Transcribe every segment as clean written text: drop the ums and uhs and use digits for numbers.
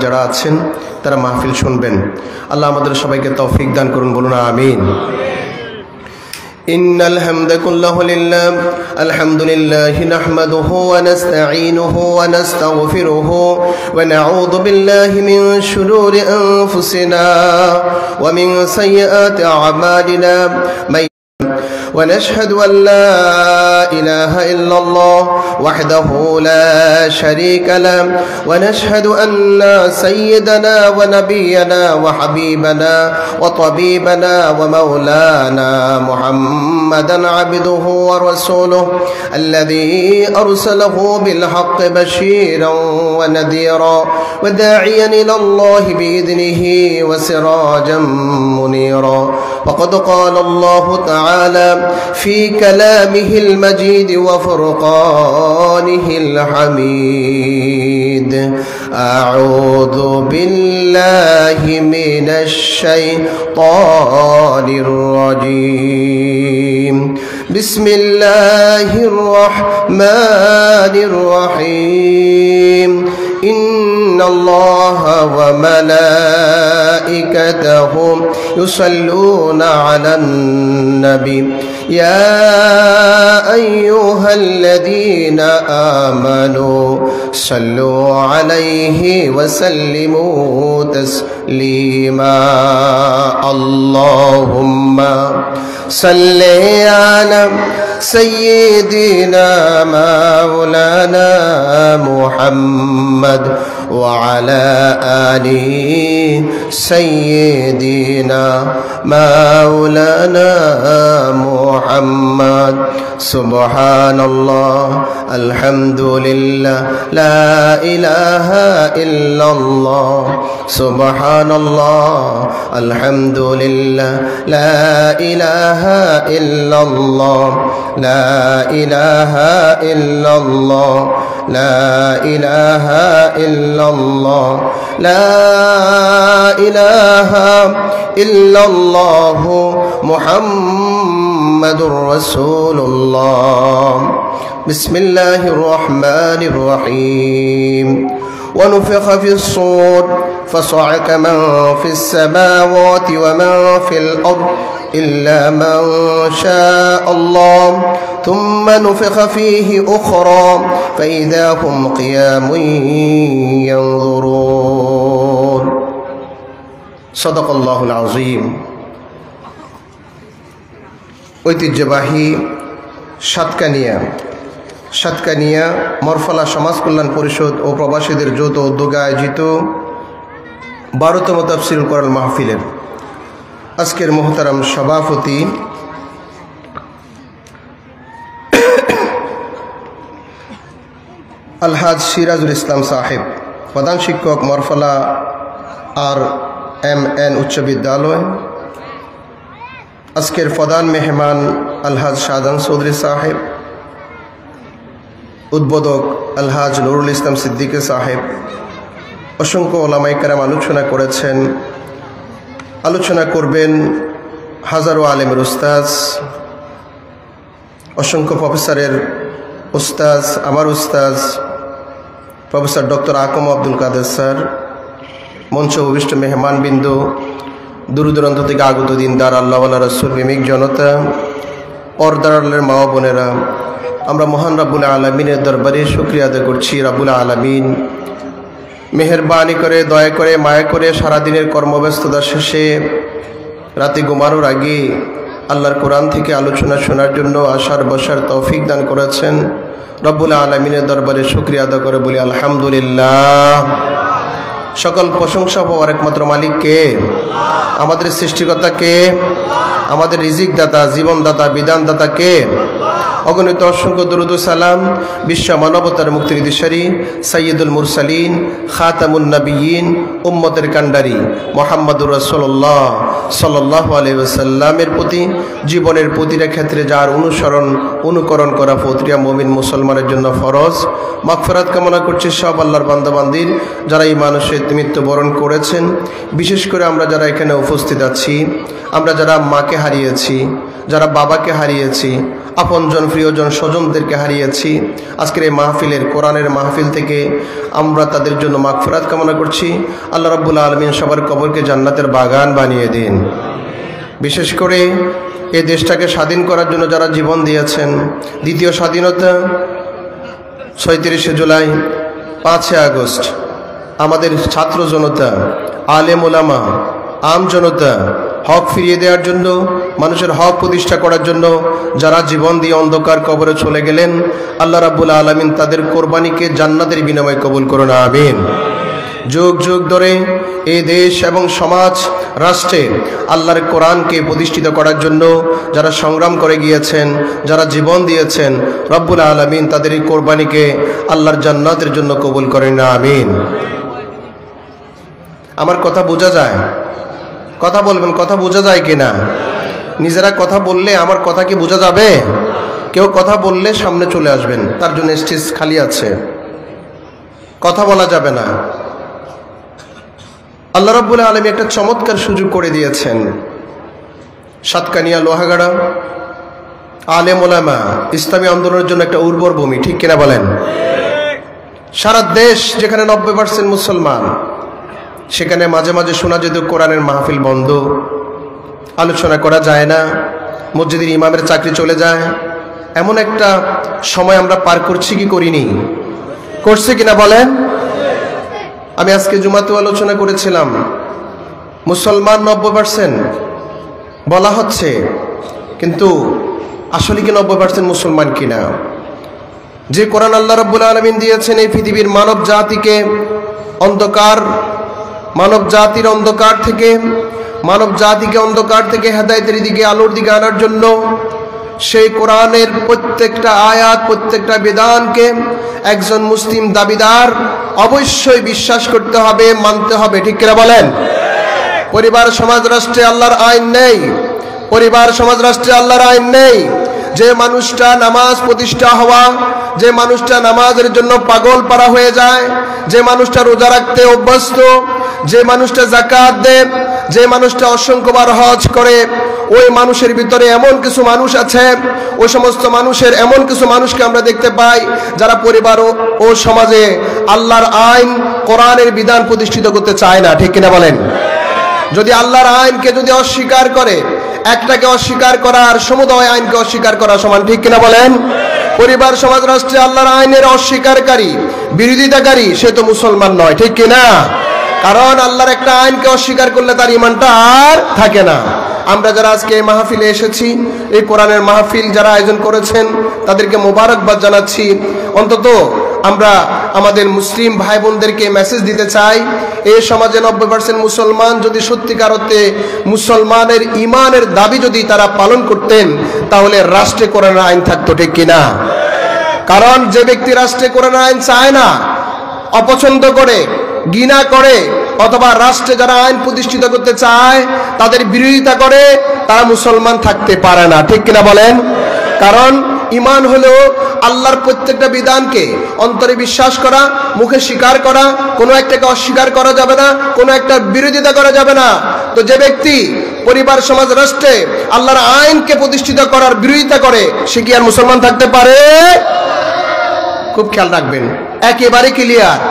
যারা আছেন তারা মাহফিল শুনবেন। আল্লাহ আমাদের সবাইকে তৌফিক দান করুন, বলুন আমিন। إن الحمد كله لله الحمد لله نحمده ونستعينه ونستغفره ونعوذ بالله من شرور أنفسنا ومن سيئات أعمالنا ونشهد أن لا إله إلا الله وحده لا شريك له ونشهد أن سيدنا ونبينا وحبيبنا وطبيبنا ومولانا محمدا عبده ورسوله الذي أرسله بالحق بشيرا ونذيرا وداعيا إلى الله بإذنه وسراجا منيرا. وقد قال الله تعالى في كلامه المجيد وفرقانه الحميد: أعوذ بالله من الشيطان الرجيم. بسم الله الرحمن الرحيم. إن الله وملائكته يصلون على النبي يا أيها الذين آمنوا صلوا عليه وسلموا تسليما. اللهم صل على سيدنا مولانا محمد وعلى آل سيدنا مولانا محمد. سبحان الله الحمد لله لا إله إلا الله. سبحان الله الحمد لله لا إله إلا الله. لا إله إلا الله. لا إله إلا الله. لا إله إلا الله محمد رسول الله. بسم الله الرحمن الرحيم. ونفخ في الصور فصعق من في السماوات ومن في الأرض إلا من شاء الله ثم نفخ فيه أخرى فإذا هم قيام ينظرون. صدق الله العظيم. ঐতিহ্যবাহী সাতকানিয়া মরফলা সমাজ কল্যাণ পরিষদ ও প্রবাসীদের যৌথ উদ্যোগে আয়োজিত 12তম তাফসীরুল কোরআন মাহফিলের আজকের মোহতারাম সভাপতি আলহাজ সিরাজুল ইসলাম সাহেব, প্রধান শিক্ষক মরফলা RMN উচ্চ বিদ্যালয়। আজকের প্রধান মেহমান আলহাজ শাহজাহান চৌধুরী সাহেব, উদ্বোধক আলহাজ নুরুল ইসলাম সিদ্দিকী সাহেব। অসংখ্য ওলামায়ে কেরাম আলোচনা করেছেন। আলোচনা করবেন হাজারো আলেমের উস্তাজ, অসংখ্য প্রফেসরের উস্তাজ, আমার উস্তাজ প্রফেসর ডক্টর আকম আব্দুল কাদের স্যার, মঞ্চ উপবিষ্ট মেহমানবৃন্দ, দূর দূরান্ত থেকে আগত দিনদার আল্লাহওয়ালা রাসূল প্রেমিক জনতা, পর্দার আড়ালের মা ও বোনেরা, আমরা মহান রাব্বুল আলামিনের দরবারে শুকরিয়া আদায় করছি। রাব্বুল আলামিন মেহেরবানি করে, দয়া করে, মায়া করে সারাদিনের কর্মব্যস্ততা শেষে রাতে ঘুমানোর আগে আল্লাহর কোরআন থেকে আলোচনা শোনার জন্য আসার বসার তৌফিক দান করেছেন। রব্বুল আলামিনের দরবারে শুকরিয়া আদায় করে বলি আলহামদুলিল্লাহ। সকল প্রশংসা পাওয়ার একমাত্র মালিক কে? আমাদের সৃষ্টিকর্তা কে? আমাদের রিজিক দাতা, জীবনদাতা, বিধানদাতা কে? অগণিত অসংখ্য দরুদ ও সালাম বিশ্ব মানবতার মুক্তির দিশারি সাইয়্যিদুল মুরসালিন, খাতামুন নবিয়্যিন, উম্মতের কান্ডারি মুহাম্মদুর রাসূলুল্লাহ সাল্লাল্লাহু আলাইহি ওয়াসাল্লামের প্রতি জীবনের প্রতিটা ক্ষেত্রে যার অনুকরণ করা প্রতিটা মুমিন মুসলমানের জন্য ফরজ। মাগফিরাত কামনা করছি সব আল্লাহর বান্দাবান্দির যারা এই মানুষের মৃত্যুবরণ করেছেন। বিশেষ করে আমরা যারা এখানে উপস্থিত আছি, আমরা যারা মাকে হারিয়েছি, যারা বাবাকে হারিয়েছি, আপনজন প্রিয়জন স্বজনদেরকে হারিয়েছি, আজকের এই মাহফিলের কোরআনের মাহফিল থেকে আমরা তাদের জন্য মাগফিরাত কামনা করছি। আল্লাহ রাব্বুল আলামিন সবার কবরকে জান্নাতের বাগান বানিয়ে দিন। বিশেষ করে এই দেশটাকে স্বাধীন করার জন্য যারা জীবন দিয়েছেন, দ্বিতীয় স্বাধীনতা ৩৬শে জুলাই, ৫ই আগস্ট, আমাদের ছাত্র জনতা, আলেম ওলামা, আম জনতা হক ফিরিয়ে দেওয়ার জন্য, মানুষের হক প্রতিষ্ঠা করার জন্য যারা জীবন দিয়ে অন্ধকার কবরে চলে গেলেন, আল্লাহ রাব্বুল আলামিন তাদের কোরবানিকে জান্নাতের বিনিময়ে কবুল করুন, আমিন। যুগ যুগ ধরে এই দেশ এবং সমাজ রাষ্ট্রে আল্লাহর কোরআনকে প্রতিষ্ঠিত করার জন্য যারা সংগ্রাম করে গিয়েছেন, যারা জীবন দিয়েছেন, রব্বুল আলামিন তাদের এই কোরবানিকে আল্লাহর জান্নাতের জন্য কবুল করেন, আমিন। আমার কথা বোঝা যায়? কথা বলবেন, কথা বোঝা যায় কিনা? নিজেরা কথা বললে আমার কথা কি বোঝা যাবে? কেউ কথা বললে সামনে চলে আসবেন, তার জন্য স্টেজ খালি আছে, কথা বলা যাবে না। আল্লাহ রাব্বুল আলামিন একটা চমৎকার সুযোগ করে দিয়েছেন। সাতকানিয়া, লোহাগাড়া, আলেম ওলামা, ইসলামী আন্দোলনের জন্য একটা উর্বর ভূমি, ঠিক কিনা বলেন? সারা দেশ যেখানে 90% মুসলমান, সেখানে মাঝে মাঝে শোনা যেত কোরআনের মাহফিল বন্ধ, আলোচনা করা যায় না, মসজিদের ইমামের চাকরি চলে যায়। এমন একটা সময় আমরা পার করছি কি করিনি? করছে কিনা বলেন? আমি আজকে জুমাতেও আলোচনা করেছিলাম, মুসলমান 90% বলা হচ্ছে, কিন্তু আসলে কি 90% মুসলমান কিনা? যে কোরআন আল্লাহ রাব্বুল আলামিন দিয়েছেন এই পৃথিবীর মানব জাতিকে অন্ধকার, মানব জাতির অন্ধকার থেকে, মানব জাতিকে অন্ধকার থেকে হেদায়েতের দিকে, আলোর দিকে আনার জন্য, সেই কোরআনের প্রত্যেকটা আয়াত, প্রত্যেকটা বিধানকে একজন মুসলিম দাবিদার অবশ্যই বিশ্বাস করতে হবে, মানতে হবে, ঠিক কিনা বলেন? পরিবার সমাজ রাষ্ট্রে আল্লাহর আইন নেই, পরিবার সমাজ রাষ্ট্রে আল্লাহর আইন নেই। যে মানুষটা নামাজ প্রতিষ্ঠা হওয়া, যে মানুষটা নামাজের জন্য পাগল পারা হয়ে যায়, যে মানুষটা রোজা রাখতে অভ্যস্ত, যে মানুষটা যাকাত দেয়, যে মানুষটা অসংখ্যবার হজ করে, ওই মানুষের ভিতরে এমন কিছু মানুষ আছে, ওই সমস্ত মানুষের এমন কিছু মানুষকে আমরা দেখতে পাই যারা পরিবার ও সমাজে আল্লাহর আইন, কোরআনের বিধান প্রতিষ্ঠিত করতে চায় না, ঠিক কিনা বলেন? যদি আল্লাহর আইনকে যদি অস্বীকার করে, একটাকে অস্বীকার করা আর সমুদয় আইনকে অস্বীকার করা সমান, ঠিক কিনা বলেন? পরিবার সমাজ রাষ্ট্রে আল্লাহর আইনের অস্বীকারী, বিরোধিতাকারী, সে তো মুসলমান নয়, ঠিক কিনা? কারণ আল্লাহর একটা আইনকে অস্বীকার করলে তার ঈমানটা আর থাকে না। আমরা যারা আজকে এই মাহফিলে এসেছি, এই কোরআনের মাহফিল যারা আয়োজন করেছেন, তাদেরকে মোবারকবাদ জানাচ্ছি। অন্তত আমরা আমাদের মুসলিম ভাই বোনদেরকে মেসেজ দিতে চাই, এই সমাজে 90% মুসলমান যদি সত্যিকার অর্থে মুসলমানের ঈমানের দাবি যদি তারা পালন করতেন, তাহলে রাষ্ট্রে কোরআনের আইন থাকতো, ঠিক কিনা? কারণ যে ব্যক্তি রাষ্ট্রে কোরআনের আইন চায় না, অপছন্দ করে, ঘৃণা করে, অথবা রাষ্ট্রে যারা আইন প্রতিষ্ঠিত করতে চায় তাদের বিরোধিতা করে, তারা মুসলমান থাকতে পারে না, ঠিক কিনা বলেন? কারণ ঈমান হলো আল্লাহর প্রত্যেকটা বিধানকে অন্তরে বিশ্বাস করা, মুখে স্বীকার করা, কোনো একটাকে অস্বীকার করা যাবে না, কোনো একটা বিরোধিতা করা যাবে না। তো যে ব্যক্তি পরিবার সমাজ রাষ্ট্রে আল্লাহর আইনকে প্রতিষ্ঠিত করার বিরোধিতা করে, সে কি আর মুসলমান থাকতে পারে? খুব খেয়াল রাখবেন, একেবারে ক্লিয়ার।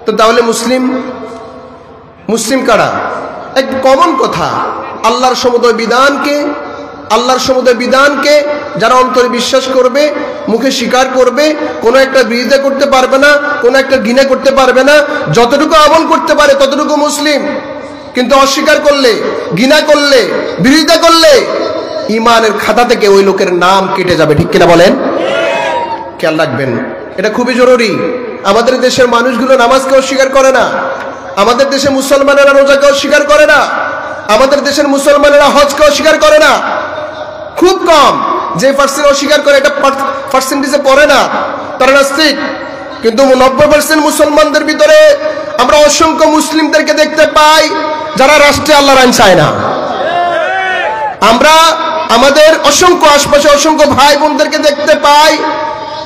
তো তাহলে মুসলিম কারা? এক কমন কথা, আল্লাহর সমুদয় বিধানকে যারা অন্তরে বিশ্বাস করবে, মুখে স্বীকার করবে, কোনো একটা বিরোধিতা করতে পারবে না, কোনো একটা ঘৃণা করতে পারবে না, যতটুকু আমল করতে পারে ততটুকু মুসলিম। কিন্তু অস্বীকার করলে, ঘৃণা করলে, বিরোধিতা করলে ঈমানের খাতা থেকে ওই লোকের নাম কেটে যাবে, ঠিক কিনা বলেন? খেয়াল রাখবেন, এটা খুবই জরুরি। আমাদের দেশের মানুষগুলো নামাজকে অস্বীকার করে না, আমাদের দেশে মুসলমানেরা রোজাকে অস্বীকার করে না, আমাদের দেশের মুসলমানেরা হজকে অস্বীকার করে না। খুব কম যে পার্সেন্ট অস্বীকার করে, এটা পার্সেন্টেজে পড়ে না, তারা নাস্তিক। কিন্তু 90% মুসলমানদের ভিতরে আমরা অসংখ্য মুসলিমদেরকে দেখতে পাই যারা রাষ্ট্রে আল্লাহর আইন চায় না। আমরা আমাদের অসংখ্য আশপাশে অসংখ্য ভাই বোনদেরকে দেখতে পাই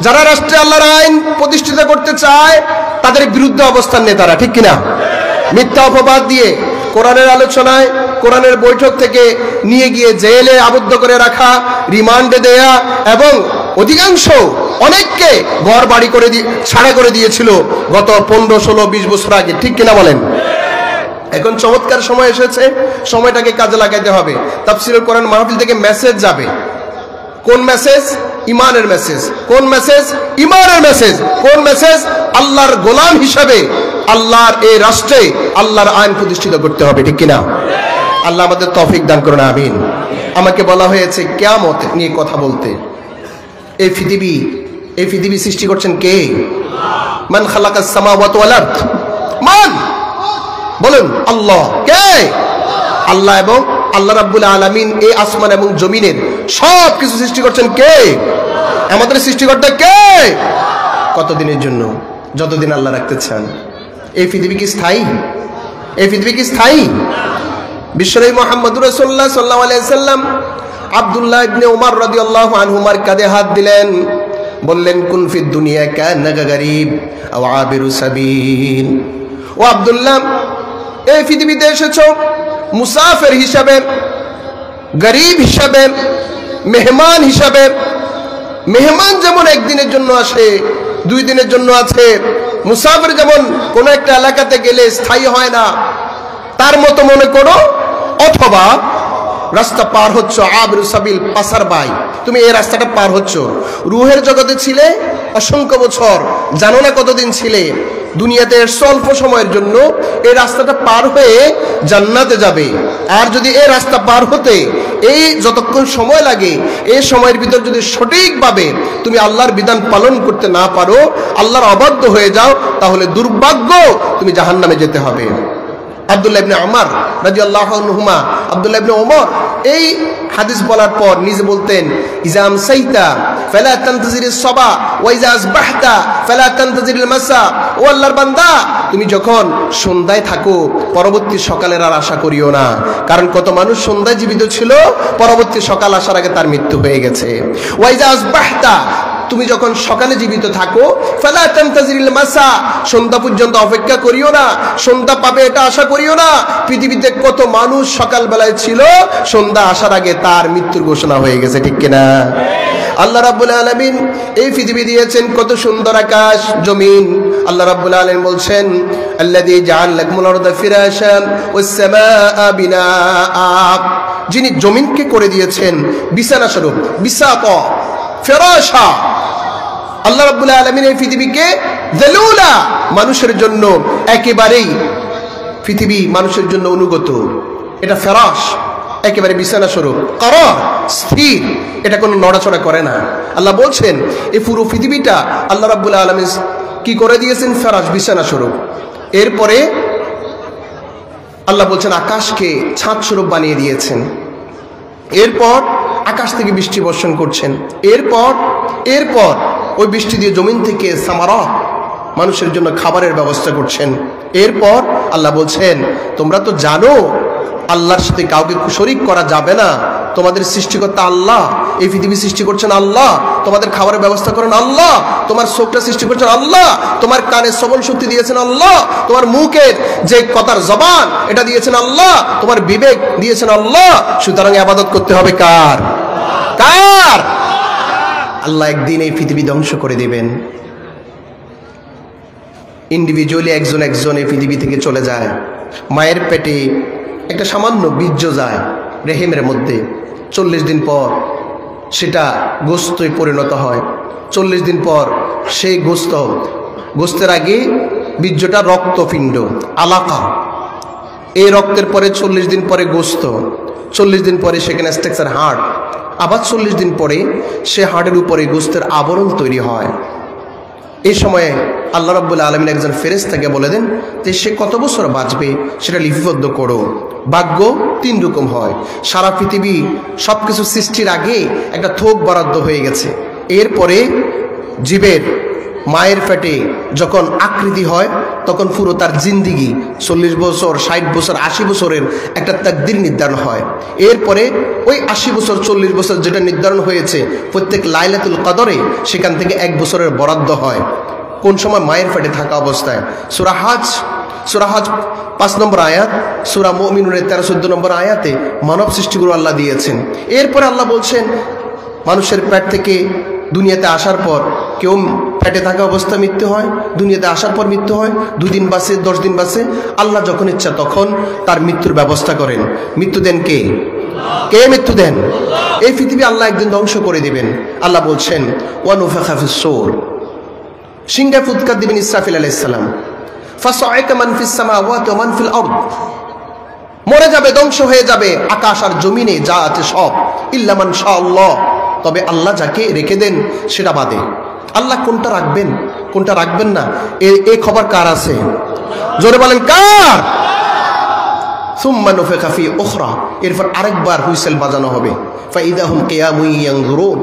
যারা রাষ্ট্রে আল্লাহর আইন প্রতিষ্ঠিত করতে চায়, তাদের বিরুদ্ধে অবস্থান নেয় তারা, ঠিক কিনা? মিথ্যা অপবাদ দিয়ে, কোরআনের আলোচনায়, কোরআনের বৈঠক থেকে নিয়ে গিয়ে জেলে আবদ্ধ করে রাখা, রিমান্ডে দেয়া, এবং অধিকাংশ অনেককে ঘর বাড়ি করে ছাড়া করে দিয়েছিল গত 15, 16, 20 বছর আগে। ঠিক কিনা বলেন? এখন চমৎকার সময় এসেছে, সময়টাকে কাজে লাগাইতে হবে। তাফসীরুল কোরআন মাহফিল থেকে মেসেজ যাবে। কোন মেসেজ? ইমানের মেসেজ। কোন মেসেজ? ইমানের মেসেজ। কোন মেসেজ? আল্লাহর গোলাম হিসাবে আল্লাহর এই রাষ্ট্রে আল্লাহর আইন প্রতিষ্ঠিত করতে হবে। ঠিক কিনা? আল্লাহ আমাদের তৌফিক দান করুন, আমিন। আমাকে বলা হয়েছে কিয়ামত নিয়ে কথা বলতে। এই পৃথিবী সৃষ্টি করছেন কে? মান খালাকাস সামাওয়াতি ওয়াল আরদ। মান? বলুন, আল্লাহ। কে? আল্লাহ। এবং আল্লাহ রাব্বুল আলামিন এই আসমান এবং জমিনের সব কিছু সৃষ্টি করছেন কে? আমাদের সৃষ্টিকর্তা কে? কতদিনের জন্য? যতদিন আল্লাহ রাখতে চান। এই পৃথিবী কি স্থায়ী? এই পৃথিবী কি স্থায়ী? বিশ্বনবী মুহাম্মদুর রাসূলুল্লাহ সাল্লাল্লাহু আলাইহি সাল্লাম আব্দুল্লাহ ইবনে উমর রাদিয়াল্লাহু আনহুমার কাঁধে হাত দিলেন, বললেন, কুন ফিদ দুনিয়া কান্নাকা গরীব আও আবিরু সাবিল। ও আব্দুল্লাহ, এই পৃথিবীতে এসেছো মুসাফির হিসাবে, গরীব হিসাবে, মেহমান হিসাবে। মেহমান যেমন একদিনের জন্য আসে, 2 দিনের জন্য আছে, মুসাফির যেমন কোনো একটা এলাকাতে গেলে স্থায়ী হয় না, তার মতো মনে করো। অথবা রাস্তা পার হচ্ছ, আবিরু সাবিল, পাসার বাই, তুমি এই রাস্তাটা পার হচ্ছ। রুহের জগতে ছিলে অসংখ্য বছর, জানো না কতদিন ছিলে। দুনিয়াতে স্বল্প সময়ের জন্য এই রাস্তাটা পার হয়ে জান্নাতে যাবে। আর যদি এই রাস্তা পার হতে এই যতক্ষণ সময় লাগে, এই সময়ের ভিতর যদি সঠিকভাবে তুমি আল্লাহর বিধান পালন করতে না পারো, আল্লাহর অবাধ্য হয়ে যাও, তাহলে দুর্ভাগ্য, তুমি জাহান্নামে যেতে হবে। আব্দুল্লাহ ইবনে উমর রাদিয়াল্লাহু আনহুমা, আব্দুল্লাহ ইবনে উমর এই হাদিস বলার পর নিজে বলতেন, ইজা আমসাইতা ফালা তানতাজিরিস সাবা ওয়া ইজা আসবাহতা ফালা তানতাজিরিল মাসা। ও আল্লাহর বান্দা, তুমি যখন সন্ধ্যায় থাকো, পরবর্তী সকালের আর আশা করিও না, কারণ কত মানুষ সন্ধ্যায় জীবিত ছিল, পরবর্তী সকাল আসার আগে তার মৃত্যু হয়ে গেছে। ওয়া ইজা আসবাহতা, তুমি যখন সকালে জীবিত থাকো, ফালা তানতাজিরিল মাসা, সন্ধ্যা পর্যন্ত অপেক্ষা করিও না, সন্ধ্যা পাবে এটা আশা করিও না। পৃথিবীতে কত মানুষ সকালবেলায় ছিল, সন্ধ্যা আসার আগে তার মৃত্যুর ঘোষণা হয়ে গেছে। ঠিক কিনা? আল্লাহ রাব্বুল আলামিন এই পৃথিবী দিয়েছেন কত সুন্দর আকাশ জমিন। আল্লাহ রাব্বুল আলামিন বলছেন, আল্লাযী জাআল লাকুমুল আরদা ফিরাশান ওয়াস সামাআ বিনাআ, যিনি জমিনকে করে দিয়েছেন বিছানা স্বরূপ, বিসাতা ফিরাশা। আল্লাহ রাব্বুল আলামিন এই পৃথিবীকে যালুলা, মানুষের জন্য একেবারেই, পৃথিবী মানুষের জন্য অনুগত। এটা ফেরাশ, একেবারে বিছানা স্বরূপ, করার, স্থির, এটা কোনো নড়াচড়া করে না। আল্লাহ বলছেন এই পুরো পৃথিবীটা আল্লাহ রাব্বুল আলামিন কি করে দিয়েছেন? ফেরাশ, বিছানা স্বরূপ। এরপরে আল্লাহ বলছেন আকাশকে ছাদ স্বরূপ বানিয়ে দিয়েছেন। এরপর আকাশ থেকে বৃষ্টি বর্ষণ করছেন। এরপর ওই বৃষ্টি দিয়ে জমিন থেকে সামারাত, মানুষের জন্য খাবারের ব্যবস্থা করছেন। এরপর আল্লাহ বলছেন, তোমরা তো জানো আল্লাহর সাথে কাউকে শরীক করা যাবে না। তোমাদের সৃষ্টিকর্তা আল্লাহ, এই পৃথিবী সৃষ্টি করছেন আল্লাহ, তোমাদের খাবারের ব্যবস্থা করেন আল্লাহ, তোমার চোখটা সৃষ্টি করছেন আল্লাহ, তোমার কানে শ্রবণ শক্তি দিয়েছেন আল্লাহ, তোমার মুখের যে কথার জবান এটা দিয়েছেন আল্লাহ, তোমার বিবেক দিয়েছেন আল্লাহ। সুতরাং ইবাদত করতে হবে কার? কার? আল্লাহ একদিন এই পৃথিবী ধ্বংস করে দিবেন। ইন্ডিভিজুয়ালি একজন এই পৃথিবী থেকে চলে যায়। মায়ের পেটে একটা সামান্য বীর্য যায় রেহেমের মধ্যে, 40 দিন পর সেটা গোস্তে পরিণত হয়। 40 দিন পর সেই গোস্তের আগে বীর্যটা রক্তপিণ্ড, আলাকা। এই রক্তের পরে 40 দিন পরে গোস্ত, 40 দিন পরে সেখানে স্ট্রাকচার হাড়, আবার 40 দিন পরে সে হাড়ের উপরে গোস্তের আবরণ তৈরি হয়। এই সময়ে আল্লাহ রাব্বুল আলামিন একজন ফেরেশতাকে বলে দেন যে সে কত বছর বাঁচবে সেটা লিপিবদ্ধ করো। ভাগ্য 3 রকম হয়। সারা পৃথিবী সব কিছু সৃষ্টির আগে একটা থোক বরাদ্দ হয়ে গেছে। এরপরে জীবের মায়ের পেটে যখন আকৃতি হয় তখন পুরো তার জিন্দিগি 40 বছর, 60 বছর, 80 বছরের একটা তাকদীর নির্ধারণ হয়। এরপরে ওই 80 বছর, 40 বছর যেটা নির্ধারণ হয়েছে, প্রত্যেক লাইলাতুল কদরে সেখান থেকে 1 বছরের বরাদ্দ হয়। কোন সময়? মায়ের পেটে থাকা অবস্থায়। সূরা হজ সূরা হজ 5 নম্বর আয়াত, সূরা মুমিনুনের 13-14 নম্বর আয়াতে মানব সৃষ্টিগুলো আল্লাহ দিয়েছেন। এরপর আল্লাহ বলছেন মানুষের পেট থেকে দুনিয়াতে আসার পর কেউ পেটে থাকা অবস্থায় মৃত্যু হয়, দুনিয়াতে আসার পর মৃত্যু হয়, 2 দিন বাঁচে, 10 দিন বাঁচে। আল্লাহ যখন ইচ্ছা তখন তার মৃত্যুর ব্যবস্থা করেন। মৃত্যু দেন কে? কে মৃত্যু দেন? এই পৃথিবী আল্লাহ একদিন ধ্বংস করে দিবেন। আল্লাহ বলছেন ওয়া নুফিখা ফিস-সূর, সিংহে ফুৎকার দিবেন ইসরাফিল আলাইহিস সালাম। ফাসাইকা মান ফিস সামাওয়াতি ওয়া মান ফিল আরদ, মরে যাবে, ধ্বংস হয়ে যাবে আকাশ আর জমিনে যা আছে সব, ইল্লা মান শাআল্লাহ, তবে আল্লাহ যাকে রেখে দেন সেটা বাদে। আল্লাহ কোনটা রাখবেন কোনটা রাখবেন না এই খবর কার আছে? জোরে বলেন কার? সুম্মা নুফিখা ফি উখরা, এরপর আরেকবার হুইসেল বাজানো হবে। ফাইদা হুম কিয়ামুন ইয়ানজুরুন,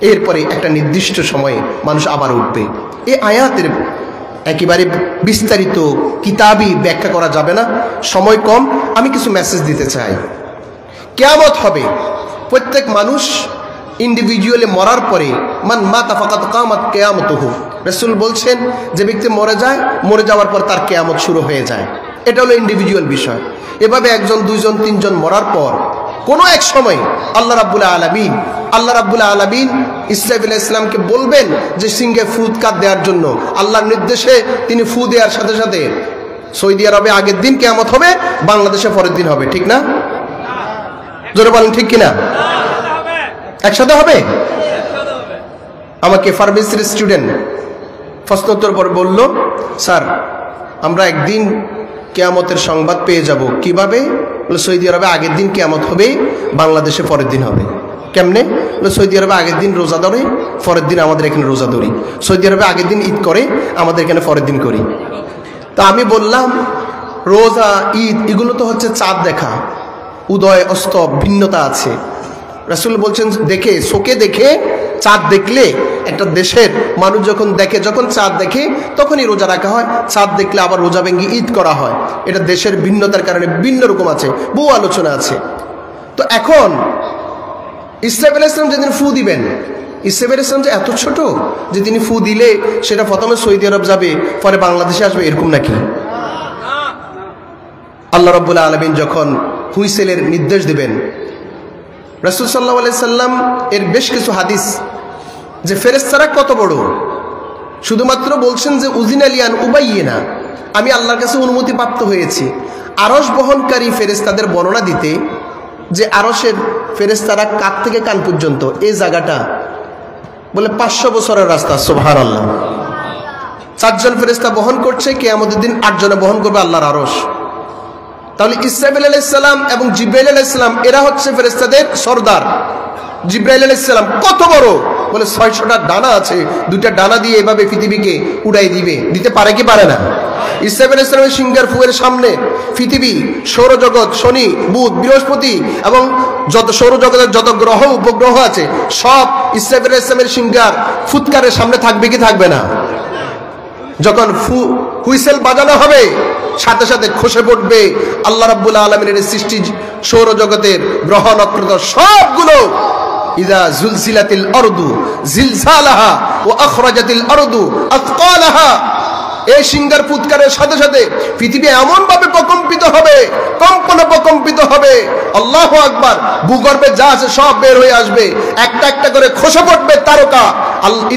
এরপরে একটা নির্দিষ্ট সময়ে মানুষ আবার উঠবে। এই আয়াতের একেবারে বিস্তারিত কিতাবি ব্যাখ্যা করা যাবে না, সময় কম। আমি কিছু মেসেজ দিতে চাই। কিয়ামত হবে, প্রত্যেক মানুষ ইন্ডিভিজুয়ালি মরার পরে মান মাতা ফাকাদ কামাত কিয়ামতুহু, রাসূল বলছেন যে ব্যক্তি মরে যায়, মরে যাওয়ার পর তার কিয়ামত শুরু হয়ে যায়। এটা হলো ইন্ডিভিজুয়াল বিষয়। এভাবে 1 জন 2 জন 3 জন মরার পর কোনো এক সময় আল্লাহ রাব্বুল আলামিন ইসরাফিল আলাইহিস সালামকে বলবেন যে সিংহে ফুৎকার দেওয়ার জন্য। আল্লাহর নির্দেশে তিনি ফু দেওয়ার সাথে সাথে সৌদি আরবে আগের দিন কিয়ামত হবে, বাংলাদেশে পরের দিন হবে। ঠিক না? জোরে বলেন ঠিক কিনা? একসাথে হবে। আমাকে ফার্মেসির স্টুডেন্ট প্রশ্নোত্তর পর বলল, স্যার আমরা একদিন কিয়ামতের সংবাদ পেয়ে যাব, কিভাবে? সৌদি আরবে আগের দিন কিয়ামত হবে, বাংলাদেশে পরের দিন হবে। কেমনে? সৌদি আরবে আগের দিন রোজা ধরে, পরের দিন আমাদের এখানে রোজা ধরি। সৌদি আরবে আগের দিন ঈদ করে, আমাদের এখানে পরের দিন করি। তা আমি বললাম রোজা ঈদ এগুলো তো হচ্ছে চাঁদ দেখা, উদয় অস্ত ভিন্নতা আছে। রাসূল বলছেন দেখে, চোখে দেখে চাঁদ দেখলে একটা দেশের মানুষ যখন দেখে, যখন চাঁদ দেখে তখনই রোজা রাখা হয়, চাঁদ দেখলে আবার রোজা ভেঙে ঈদ করা হয়। এটা দেশের ভিন্নতার কারণে ভিন্ন রকম আছে, বহু আলোচনা আছে। তো এখন ইসরাফিল আলাইহিস সালাম যেদিন ফু দিবেন, ইসরাফিল আলাইহিস সালাম যে এত ছোট যে তিনি ফু দিলে সেটা প্রথমে সৌদি আরব যাবে, পরে বাংলাদেশে আসবে, এরকম নাকি? আল্লাহ রাব্বুল আলামিন যখন হুইসেলের নির্দেশ দিবেন, রাসূল সাল্লাল্লাহু আলাইহি সাল্লাম এর বেশ কিছু হাদিস যে ফেরেশতারা কত বড়, শুধুমাত্র বলছেন যে উযিনা লিয়ান উবাইয়িনা, আমি আল্লাহর কাছে অনুমতি প্রাপ্ত হয়েছি আরশ বহনকারী ফেরেশতাদের বর্ণনা দিতে, যে আরশের ফেরেশতারা কাঁধ থেকে কান পর্যন্ত এই জায়গাটা বলে 500 বছরের রাস্তা। সুবহানাল্লাহ। 4 জন ফেরেশতা বহন করছে, কিয়ামতের দিন 8 জনে বহন করবে আল্লাহর আরশ। তাহলে ইসরাফিল আলাইহিস সালাম এবং জিবরাইল আলাইহিস সালাম এরা হচ্ছে ফেরেশতাদের সরদার। জিবরাইল আলাইহিস সালাম কত বড়? বলে 600টা ডানা আছে, 2টা ডানা দিয়ে এভাবে পৃথিবীকে উড়াই দিতে পারে কি পারে না? ইসরাফিল আলাইহিস সালামের সিংহার ফুয়ের সামনে পৃথিবী, সৌরজগৎ, শনি, বুধ, বৃহস্পতি এবং যত সৌরজগতের যত গ্রহ উপগ্রহ আছে সব ইসরাফিল আলাইহিস সালামের সিংহার ফুৎকারের সামনে থাকবে কি থাকবে না? যখন হুইসেল বাজানো হবে সাথে সাথে খসে পড়বে আল্লাহ রাব্বুল আলামিনের সৃষ্টি সৌরজগতের গ্রহ নক্ষত্র সবগুলো। ইযা জুলজিলাতিল আরদু জিলজালাহা ওয়া আখরাজাতিল আরদু আথকালাহা, এই সিংহার ফুৎকারের সাথে সাথে পৃথিবী এমন ভাবে প্রকম্পিত হবে, প্রকম্পিত হবে, আল্লাহু আকবার, ভূগর্ভে যা আছে সব বের হয়ে আসবে, একটা একটা করে খসে পড়বে তারকা।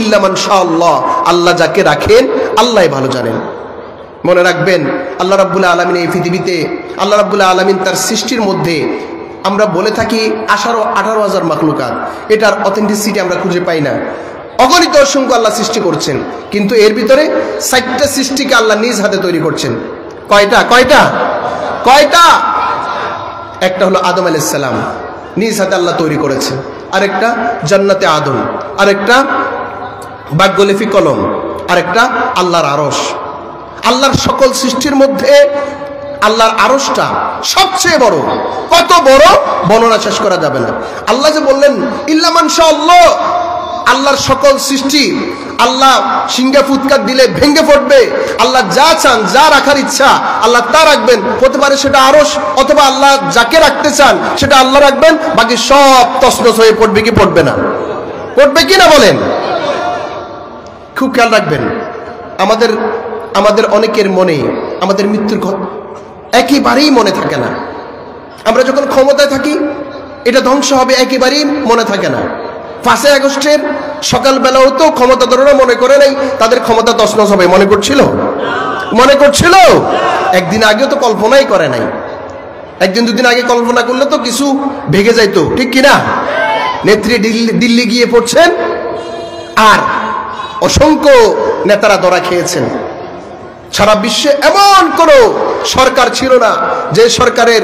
ইল্লা মান শাআল্লাহ, আল্লাহ যাকে রাখেন আল্লাহই ভালো জানেন। মনে রাখবেন আল্লাহ রাব্বুল আলামিন এই পৃথিবীতে, আল্লাহ রাব্বুল আলামিন তার সৃষ্টির মধ্যে আমরা বলে থাকি 18,000 মাখলুকাত, এটার অথেন্টিসিটি আমরা খুঁজে পাই না। অগণিত অসংখ্য আল্লাহ সৃষ্টি করছেন, কিন্তু এর ভিতরে 4টা সৃষ্টিকে আল্লাহ নিজ হাতে তৈরি করছেন। কয়টা? একটা হলো আদম আলাইহিস সালাম, নিজ হাতে আল্লাহ তৈরি করেছেন। আরেকটা জান্নাতে আদম, আরেকটা ভাগ্যলিপি কলম, আরেকটা আল্লাহর আরশ। আল্লাহর সকল সৃষ্টির মধ্যে আল্লাহর আরশটা সবচেয়ে বড়। কত বড় বর্ণনা শেষ করা যাবে না। আল্লাহ যে বললেন ইল্লা মান শাআল্লাহ, আল্লাহর সকল সৃষ্টি আল্লাহ সিংহে ফুৎকার দিলে ভেঙে পড়বে। আল্লাহ যা চান, যা রাখার ইচ্ছা আল্লাহ তা রাখবেন। হতে পারে সেটা আরশ, অথবা আল্লাহ যাকে রাখতে চান সেটা আল্লাহ রাখবেন, বাকি সব তছনছ হয়ে পড়বে কি পড়বে না? পড়বে কি না বলেন? খুব খেয়াল রাখবেন। আমাদের আমাদের অনেকের মনে আমাদের মৃত্যুর কথা একেবারেই মনে থাকে না। আমরা যখন ক্ষমতায় থাকি এটা ধ্বংস হবে একেবারেই মনে থাকে না। 5 আগস্টের সকালবেলাও তো ক্ষমতাধররা মনে করে নাই তাদের ক্ষমতা তছনছ হবে, মনে করছিল? মনে করছিল? একদিন আগেও তো কল্পনাই করে নাই। একদিন দুদিন আগে কল্পনা করলে তো কিছু ভেঙে যাইতো, ঠিক কিনা? নেত্রী দিল্লি গিয়ে পড়ছেন আর অসংখ্য নেতারা ধরা খেয়েছেন। সারা বিশ্বে এমন কোনো সরকার ছিল না যে সরকারের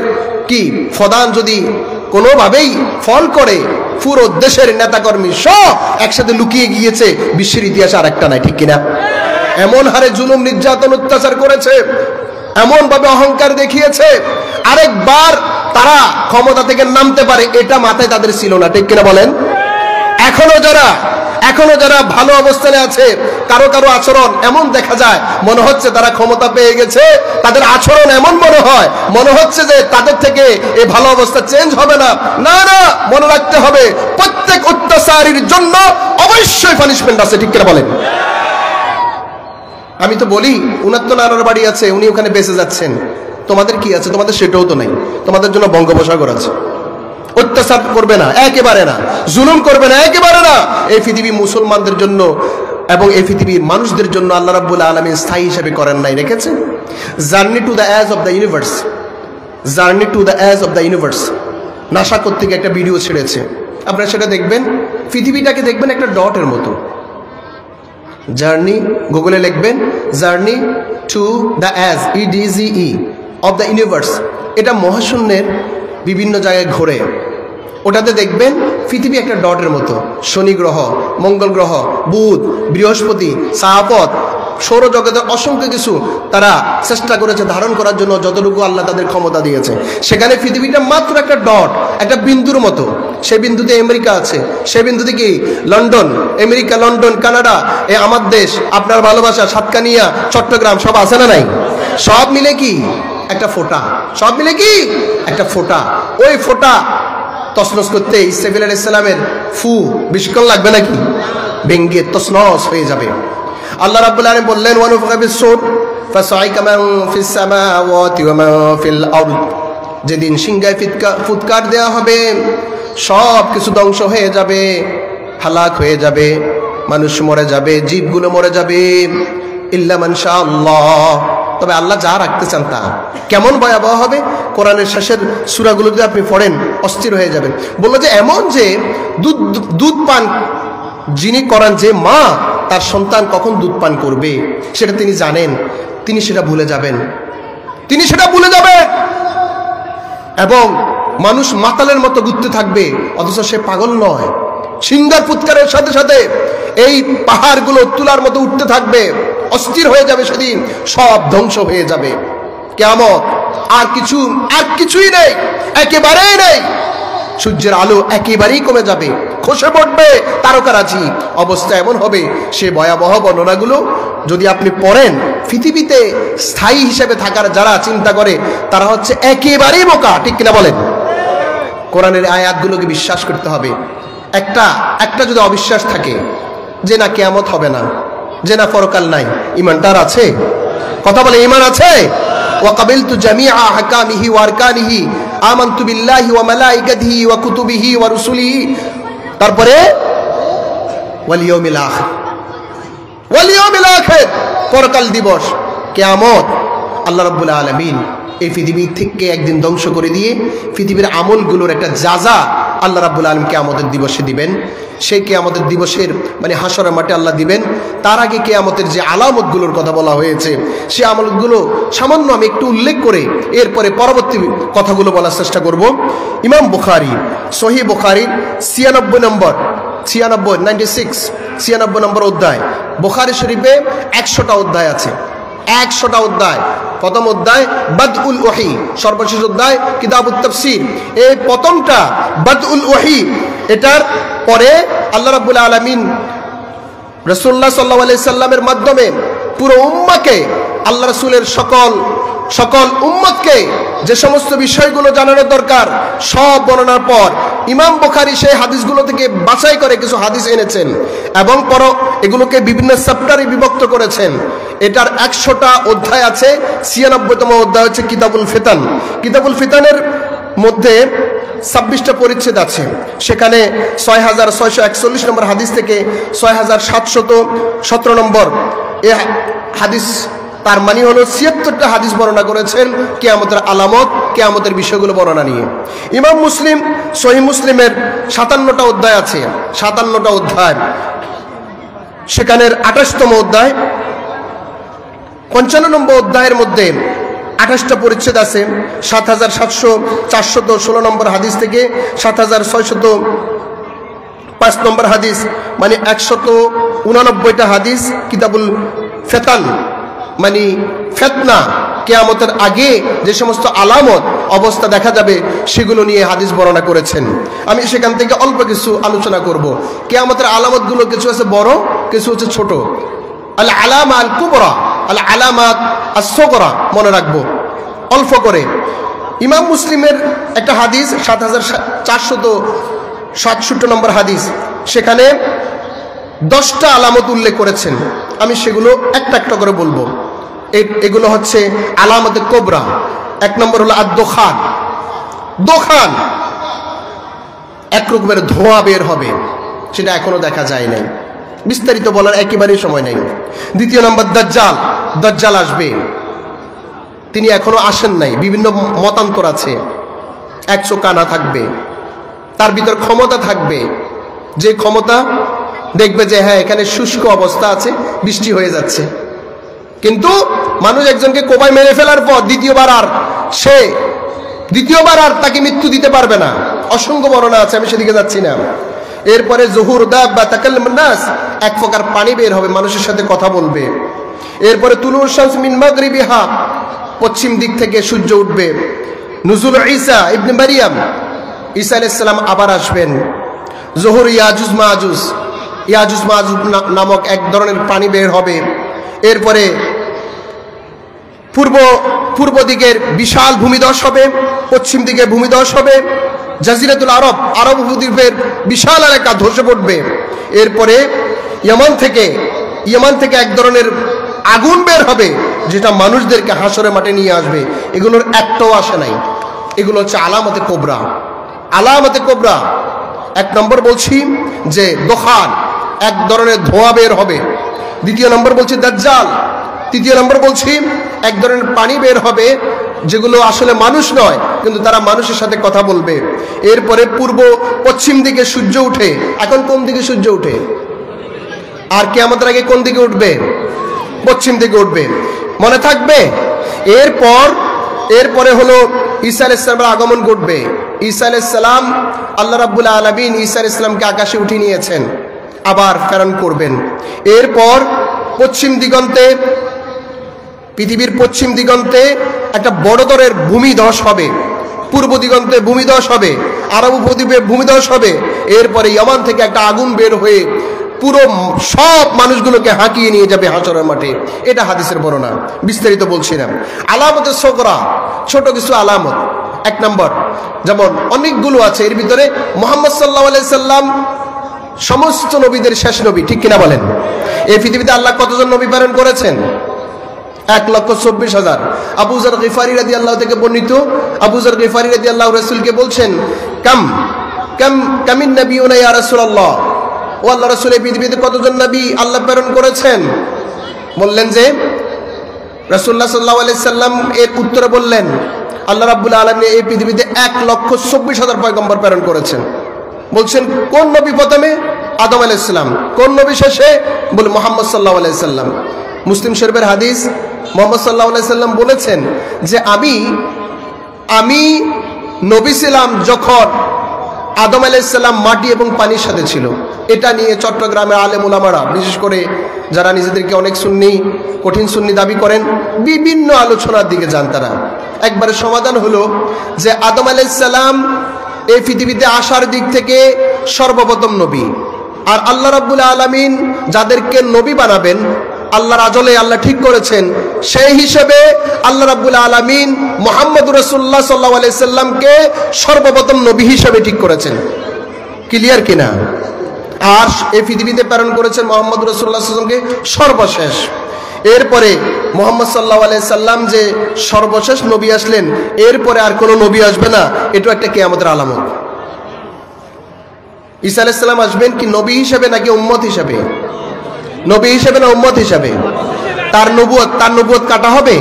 কি প্রধান যদি কোনোভাবেই ফল করে পুরো দেশের নেতাকর্মী সব একসাথে লুকিয়ে গিয়েছে, বিশ্বের ইতিহাসে আর একটা নাই, ঠিক কিনা? এমন হারে জুলুম নির্যাতন অত্যাচার করেছে, এমন ভাবে অহংকার দেখিয়েছে, আরেকবার তারা ক্ষমতা থেকে নামতে পারে এটা মাথায় তাদের ছিল না, ঠিক কিনা বলেন? এখনো যারা ভালো অবস্থানে আছে কারো কারো আচরণ এমন দেখা যায় মনে হচ্ছে তারা ক্ষমতা পেয়ে গেছে, তাদের আচরণ এমন মনে হচ্ছে যে তাদের থেকে এই ভালো অবস্থা চেঞ্জ হবে না। না না, মনে রাখতে হবে প্রত্যেক অত্যাচারীর জন্য অবশ্যই পানিশমেন্ট আছে, ঠিক কিনা বলেন? আমি তো বলি উনার তো নানার বাড়ি আছে, উনি ওখানে বেঁচে যাচ্ছেন, তোমাদের কি আছে? তোমাদের সেটাও তো নাই। তোমাদের জন্য বঙ্গোপসাগর আছে। অত্যাচার করবে না, একেবারে না। জুলুম করবে না, একেবারে না। এই পৃথিবী মুসলমানদের জন্য এবং এই পৃথিবীর মানুষদের জন্য আল্লাহ রাব্বুল আলামিন স্থায়ী হিসেবে করেন নাই, রেখেছেন। Journey to the edge of the universe, journey to the edge of the universe NASA কর্তৃক একটা ভিডিও ছেড়েছে, আপনারা সেটা দেখবেন। পৃথিবীটাকে দেখবেন একটা ডটের মতো। জার্নি, গুগলে লিখবেন journey to the edge EDGE of the universe. এটা মহাশূন্যের বিভিন্ন জায়গায় ঘোরে, ওটাতে দেখবেন পৃথিবী একটা ডটের মতো। শনি গ্রহ, মঙ্গল গ্রহ, বুধ, বৃহস্পতি, ছায়াপথ, সৌরজগতের অসংখ্য কিছু তারা চেষ্টা করেছে ধারণ করার জন্য যতটুকু আল্লাহ তাদের ক্ষমতা দিয়েছে। সেখানে পৃথিবীটা মাত্র একটা ডট, একটা বিন্দুর মতো। সে বিন্দুতে আমেরিকা আছে, সে বিন্দুতে কি লন্ডন, আমেরিকা, লন্ডন, কানাডা, এ আমার দেশ, আপনার ভালোবাসা, সাতকানিয়া, চট্টগ্রাম সব আছে না নাই? সব মিলে কি একটা ফোঁটা, সব মিলে কি একটা ফোঁটা। ওই ফোঁটা তছনছ করতে ইসরাফিল আলাইহিস সালামের ফু বেশিক্ষণ লাগবে নাকি? ভেঙ্গে তছনছ হয়ে যাবে। আল্লাহ রাব্বুল আলামিন বললেন ওয়ানুফিখা ফিস-সূর ফাসাইকা মান ফিস সামাওয়াতি ওয়া মান ফিল আরদ। যেদিন সিংহায় ফুৎকার দেওয়া হবে সব কিছু ধ্বংস হয়ে যাবে, হালাক হয়ে যাবে, মানুষ মরে যাবে, জীবগুলো মরে যাবে, ইল্লা মান শাআল্লাহ, তবে আল্লাহ যা রাখতে চান তা। কেমন ভয়াবহ হবে? কোরআনের শেষের সূরাগুলো যদি আপনি পড়েন অস্থির হয়ে যাবেন। বললো যে এমন যে দুধ পান যিনি করান, যে মা তার সন্তান কখন দুধ পান করবে সেটা তিনি জানেন, তিনি সেটা ভুলে যাবেন, তিনি সেটা ভুলে যাবেন। এবং মানুষ মাতালের মতো ঘুরতে থাকবে, অথচ সে পাগল নয়। সিংহার ফুৎকারের সাথে সাথে এই পাহাড়গুলো তুলার মতো উঠতে থাকবে, অস্থির হয়ে যাবে, সেদিন সব ধ্বংস হয়ে যাবে। কিয়ামত আর কিছুই নেই, একেবারেই নেই। সূর্যের আলো একেবারেই কমে যাবে, খসে পড়বে তারকারাজি। অবস্থা এমন হবে, সে ভয়াবহ বর্ণনাগুলো যদি আপনি পড়েন, পৃথিবীতে স্থায়ী হিসেবে থাকার যারা চিন্তা করে তারা হচ্ছে একেবারেই বোকা, ঠিক কিনা বলেন? কোরআনের আয়াতগুলোকে বিশ্বাস করতে হবে। একটা যদি অবিশ্বাস থাকে যে না কিয়ামত হবে না, যে না পরকাল নাই, ঈমানটার আছে? কথা বলে ঈমান আছে? ওয়া কাবিলতু জামিআ আহকামিহি ওয়া আরকানিহি আমানতু বিল্লাহি ওয়া মালাইকাতিহি ওয়া কুতুবিহি ওয়া রুসুলিহি, তারপরে ওয়াল ইয়াউমিল আখির, পরকাল দিবস, কিয়ামত। আল্লাহ রাব্বুল আলামিন এই পৃথিবী থেকে একদিন ধ্বংস করে দিয়ে পৃথিবীর আমলগুলোর একটা যাজা আল্লাহ রাব্বুল আলামিন কিয়ামতের দিবসে দিবেন। সেই কিয়ামতের দিবসের মানে হাশরের মাঠে আল্লাহ দিবেন। তার আগে কিয়ামতের যে আলামতগুলোর কথা বলা হয়েছে সেই আমলগুলো সামান্য আমি একটু উল্লেখ করে এরপরে পরবর্তী কথাগুলো বলার চেষ্টা করব। ইমাম বুখারী সহিহ বুখারীর 96 নম্বর অধ্যায়, বুখারী শরীফে 100টা অধ্যায় আছে, 100টা অধ্যায়। প্রথম অধ্যায় বাদউল ওয়াহি, সর্বশেষ অধ্যায় কিতাবুত তাফসীর। এই প্রথমটা বাদউল ওয়াহি, এটার পরে আল্লাহ রাব্বুল আলামিন রাসূলুল্লাহ সাল্লাল্লাহু আলাইহি সাল্লামের মাধ্যমে পুরো উম্মাহকে, আল্লাহ রাসূলের সকল উম্মতকে যে সমস্ত বিষয়গুলো জানানোর দরকার সব বর্ণনার পর ইমাম বুখারী সেই হাদিসগুলো থেকে বাছাই করে কিছু হাদিস এনেছেন এবং এগুলোকে বিভিন্ন চ্যাপ্টারে বিভক্ত করেছেন। এটার 100টা অধ্যায় আছে। 96তম অধ্যায় হচ্ছে কিতাবুল ফিতান। কিতাবুল ফিতানের মধ্যে 26টা পরিচ্ছেদ আছে। সেখানে 6641 নম্বর হাদিস থেকে 6717 নম্বর এ হাদিস, তার মানে হলো 76টা হাদিস বর্ণনা করেছেন কিয়ামতের আলামত, কিয়ামতের বিষয়গুলো বর্ণনা নিয়ে। ইমাম মুসলিম সহিহ মুসলিমের 57টা অধ্যায় আছে, 57টা অধ্যায়। সেখানের 28তম অধ্যায়, 55 নম্বর অধ্যায়ের মধ্যে 28টা পরিচ্ছেদ আছে। 7716 নম্বর হাদিস থেকে 7605 নম্বর হাদিস, মানে 189টা হাদিস কিতাবুল ফিতান, মানে ফিতনা, কিয়ামতের আগে যে সমস্ত আলামত অবস্থা দেখা যাবে সেগুলো নিয়ে হাদিস বর্ণনা করেছেন। আমি সেখান থেকে অল্প কিছু আলোচনা করব। কিয়ামতের আলামতগুলো কিছু আছে বড়, কিছু হচ্ছে ছোট। আল আলামা আল কুবরা, আল আলামাত আস সুগরা মনে রাখবো অল্প করে। ইমাম মুসলিমের একটা হাদিস 7467 নম্বর হাদিস, সেখানে 10টা আলামত উল্লেখ করেছেন। আমি সেগুলো একটা একটা করে বলবো। এগুলো হচ্ছে আলামতে কোবরা। 1 নম্বর হলো আদ-দুখান। দোখান, এক রকমের ধোঁয়া বের হবে, সেটা এখনো দেখা যায় নাই, বিস্তারিত বলার একেবারেই সময় নেই। 2 নম্বর দাজ্জাল, দাজ্জাল আসবে, তিনি এখনো আসেন নাই, বিভিন্ন মতান্তর আছে। 1 চোখ কানা থাকবে, তার ভিতর ক্ষমতা থাকবে, যে ক্ষমতা দেখবে যে হ্যাঁ এখানে শুষ্ক অবস্থা আছে, বৃষ্টি হয়ে যাচ্ছে, কিন্তু মানুষ একজনকে কোপায় মেরে ফেলার পর দ্বিতীয়বার আর তাকে মৃত্যু দিতে পারবে না। অসংখ্য বর্ণনা আছে, আমি সেদিকে যাচ্ছি না। এরপরে জুহুর দাব্বা তাকাল্লামুন নাস, এক প্রকার পানি বের হবে, মানুষের সাথে কথা বলবে। এরপরে তুলুর শামস মিন মাগরিবিহা, পশ্চিম দিক থেকে সূর্য উঠবে। নুজুল ঈসা ইবনে মারিয়াম, ঈসা আলাইহিস সালাম আবার আসবেন। জুহুর ইয়াজুজ মাজুজ, ইয়াজুজ মাজুজ নামক এক ধরনের পানি বের হবে। এরপরে পূর্ব দিকের বিশাল ভূমিধস হবে, পশ্চিম দিকে ভূমিধস হবে। জাজিরাতুল আরব, আরব উপদ্বীপের বিশাল এলাকা ধসে পড়বে। এরপরে ইয়েমান থেকে এক ধরনের আগুন বের হবে, যেটা মানুষদেরকে হাসরের মাঠে নিয়ে আসবে। এগুলোর একটাও আসে নাই। এগুলো হচ্ছে আলামতে কোবরা। আলামতে কোবরা 1 নম্বর বলছি যে দোখান, এক ধরনের ধোঁয়া বের হবে। 2 নম্বর বলছি দাজ্জাল। 3 নম্বর বলছি এক ধরনের পানি বের হবে, যেগুলো আসলে মানুষ নয়, কিন্তু তারা মানুষের সাথে কথা বলবে। এরপরে পশ্চিম দিকে সূর্য উঠে। এখন কোন দিকে সূর্য উঠে? আর কিয়ামতের আগে কোন দিকে উঠবে? পশ্চিম দিকে উঠবে, মনে থাকবে। এরপরে হলো ঈসা আলাইহিস সালামের আগমন ঘটবে। ঈসা আলাইহিস সালাম, আল্লাহ রাব্বুল আলামিন ঈসা আলাইহিস সালামকে আকাশে উঠিয়ে নিয়েছেন, আবার প্রেরণ করবেন। এরপর পশ্চিম দিগন্তে, পৃথিবীর পশ্চিম দিগন্তে একটা বড় ধরনের ভূমিধস হবে। পূর্ব দিগন্তে ভূমিধস হবে, আরব উপদ্বীপে ভূমিধস হবে। এরপরে ইয়ামান থেকে একটা আগুন বের হয়ে পুরো সব মানুষগুলোকে হাঁকিয়ে নিয়ে যাবে হাশরের মাঠে। এটা হাদিসের বর্ণনা, বিস্তারিত বলছি না। আলামতের সগরা, ছোট কিছু আলামত। 1 নম্বর, যেমন অনেকগুলো আছে, এর ভিতরে মুহাম্মদ সাল্লাল্লাহু আলাইহি সাল্লাম সমস্ত নবীদের শেষ নবী, ঠিক কিনা বলেন? এই পৃথিবীতে আল্লাহ কতজন নবী প্রেরণ করেছেন? 1,24,000। আবু যর গিফারি রাদিয়াল্লাহু থেকে বর্ণিত, আবু যর গিফারি রাদিয়াল্লাহু রাসূলকে বলছেন, কামিন নবিয়ুনা ইয়া রাসূলুল্লাহ, ও আল্লাহ রাসূল, এই পৃথিবীতে কতজন নবী আল্লাহ প্রেরণ করেছেন? বললেন যে, রাসূলুল্লাহ সাল্লাল্লাহু আলাইহি সাল্লাম এর উত্তরে বললেন, আল্লাহ রাব্বুল আলামিন এই পৃথিবীতে 1,24,000 পয়গম্বর প্রেরণ করেছেন। বলছেন কোন নবী প্রথমে? আদম আলাইহিস সালাম। কোন নবী শেষে? বলে মুহাম্মদ সাল্লাল্লাহু আলাইহি সাল্লাম। মুসলিম শরীফের হাদিস, মুহাম্মদ সাল্লাল্লাহু আলাইহি সাল্লাম বলেছেন যে আমি নবী ছিলাম যখন আদম আলাইহিস সালাম মাটি এবং পানির সাথে ছিল। এটা নিয়ে চট্টগ্রামের আলেম উলামারা, বিশেষ করে যারা নিজেদেরকে অনেক সুন্নি, কঠিন সুন্নি দাবি করেন, বিভিন্ন আলোচনার দিকে যান তারা। একবারে সমাধান হলো যে আদম আলাইহিস সালাম এই পৃথিবীতে আসার দিক থেকে সর্বপ্রথম নবী। আর আল্লাহ রাব্বুল আলামিন যাদেরকে নবী বানাবেন, আল্লাহর আজলে আল্লাহ ঠিক করেছেন, সেই হিসেবে আল্লাহ রাব্বুল আলামিন মুহাম্মদুর রাসূলুল্লাহ সাল্লাল্লাহু আলাইহি সাল্লামকে সর্বপ্রথম নবী হিসেবে ঠিক করেছেন। ক্লিয়ার কিনা? আর এই পৃথিবীতে প্রেরণ করেছেন মুহাম্মদুর রাসূলুল্লাহ সাল্লাল্লাহু আলাইহি সাল্লামকে সর্বশেষ। এরপরে মুহাম্মদ সাল্লাল্লাহু আলাইহি সাল্লাম যে সর্বশেষ নবী আসলেন, এরপরে আর কোনো নবী আসবে না, এটা একটা কিয়ামতের আলামত। ঈসা আলাইহিস সালাম আসবেন কি নবী হিসেবে নাকি উম্মত হিসেবে? নবী হিসেবে না উম্মত হিসেবে? তার নবুয়ত কাটা হবে?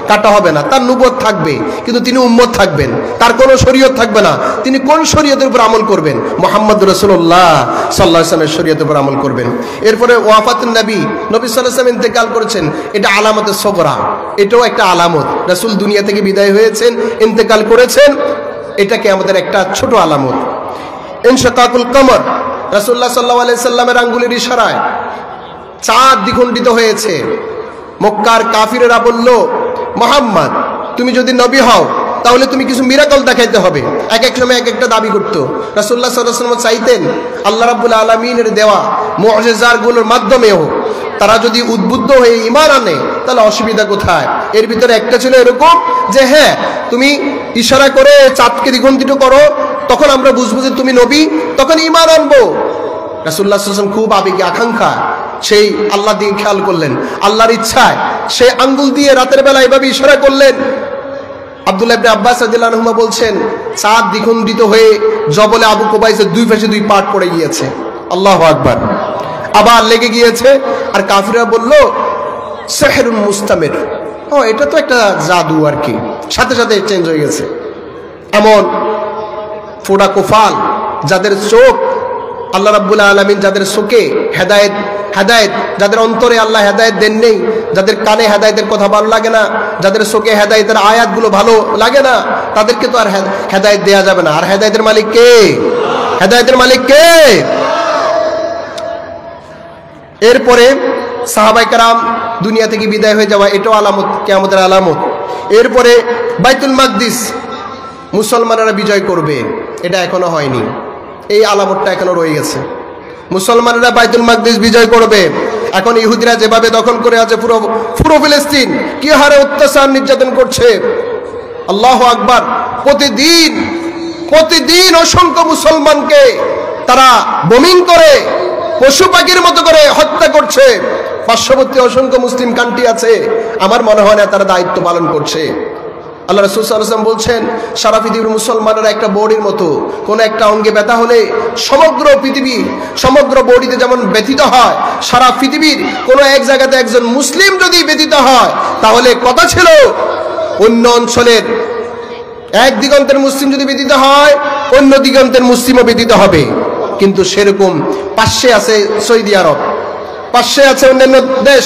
কাটা হবে না। তার নবুয়ত থাকবে, কিন্তু তিনি উম্মত থাকবেন, তার কোনো শরীয়ত থাকবে না। তিনি কোন শরীয়তের উপর আমল করবেন? মুহাম্মদ রাসূলুল্লাহ সাল্লাল্লাহু আলাইহি ওয়াসাল্লামের শরীয়তের উপর আমল করবেন। এরপরে ওয়াফাতুন নবী, নবী সাল্লাল্লাহু আলাইহি ওয়াসাল্লাম ইন্তেকাল করেছেন, এটা আলামতে সগরা, এটাও একটা আলামত। রাসূল দুনিয়া থেকে বিদায় হয়েছেন, ইন্তেকাল করেছেন, এটাকে আমাদের একটা ছোট আলামত। ইনশিকাকুল কমর, রাসূলুল্লাহ সাল্লাল্লাহু আলাইহি সাল্লামের আঙ্গুলের ইশারায় চাঁদ দ্বিখণ্ডিত হয়েছে। মক্কার কাফিরেরা বলল, মুহাম্মদ তুমি যদি নবী হও তাহলে তুমি কিছু মিরাকল দেখাইতে হবে। এক এক সময় এক একটা দাবি করত। রাসূলুল্লাহ সাল্লাল্লাহু আলাইহি ওয়াসাল্লাম চাইতেন আল্লাহ রাব্বুল আলামিনের দেওয়া মুআজিজাগুলোর মাধ্যমেও তারা যদি উদ্বুদ্ধ হয়ে ঈমান আনে তাহলে অসুবিধা কোথায়। এর ভিতরে একটা ছিল এরকম যে হ্যাঁ তুমি ইশারা করে চাঁদকে দ্বিখণ্ডিত করো, তখন আমরা বুঝবো যে তুমি নবী, তখন ঈমান আনবো। রাসূলুল্লাহ সাল্লাল্লাহু আলাইহি ওয়াসাল্লাম খুব আবেগে আকাঙ্ক্ষা, সেই আল্লাহ দিন খেয়াল করলেন, আল্লাহর ইচ্ছায় সে আঙ্গুল দিয়ে রাতের বেলা এভাবে ইশারা করলেন। আব্দুল্লাহ ইবনে আব্বাস রাদিয়াল্লাহু আনহুমা বলছেন চাঁদ দ্বিখণ্ডিত হয়ে জবলে আবু কুবাইসের দুই পাশে দুই পাট পড়ে গিয়েছে। আল্লাহু আকবার। আবার লেগে গিয়েছে, আর কাফিররা বলল সিহরুন মুস্তামির, ও এটা তো একটা জাদু আর কি, সাথে সাথে চেঞ্জ হয়ে গেছে। এমন ফোড়া কোফাল যাদের চোখ আল্লাহ রাব্বুল আলামিন, যাদের চোখে হেদায়েত, যাদের অন্তরে আল্লাহ হেদায়েত দেন নেই, যাদের কানে হেদায়েতের কথা ভালো লাগে না, যাদের চোখে হেদায়েতের আয়াতগুলো ভালো লাগে না, তাদেরকে তো আর হেদায়েত দেয়া যাবে না। আর হেদায়েতের মালিক কে? হেদায়েতের মালিক কে? এরপরে সাহাবায়ে কেরাম দুনিয়া থেকে বিদায় হয়ে যাওয়া, এটাও আলামত, কিয়ামতের আলামত। এরপরে বাইতুল মাকদিস মুসলমানেরা বিজয় করবে, এটা এখনো হয়নি, এই আলামতটা এখনো রয়ে গেছে। মুসলমানেরা বাইতুল মাকদিস বিজয় করবে। এখন ইহুদিরা যেভাবে দখল করে আছে পুরো ফিলিস্তিন, কি হারে অত্যাচার নির্যাতন করছে, আল্লাহু আকবার। প্রতিদিন অসংখ্য মুসলমানকে তারা বোমিং করে পশু পাখির মতো করে হত্যা করছে। পার্শ্ববর্তী অসংখ্য মুসলিম কান্ট্রি আছে, আমার মনে হয় না তারা দায়িত্ব পালন করছে। আল্লাহ রাসূল সাল্লাল্লাহু আলাইহি ওয়াসাল্লাম বলছেন সারা পৃথিবীর মুসলমানেরা একটা বডির মতো, কোন একটা অঙ্গে ব্যথা হলে সমগ্র পৃথিবী, সমগ্র বডিতে যেমন ব্যথিত হয়, সারা পৃথিবীর কোন এক জায়গাতে একজন মুসলিম যদি ব্যথিত হয়, তাহলে কথা ছিল অন্য অঞ্চলের এক দিগন্তের মুসলিম যদি ব্যথিত হয়, অন্য দিগন্তের মুসলিমও ব্যথিত হবে। কিন্তু সেরকম পাশে আছে সৌদি আরব, পাশে আছে অন্যান্য দেশ,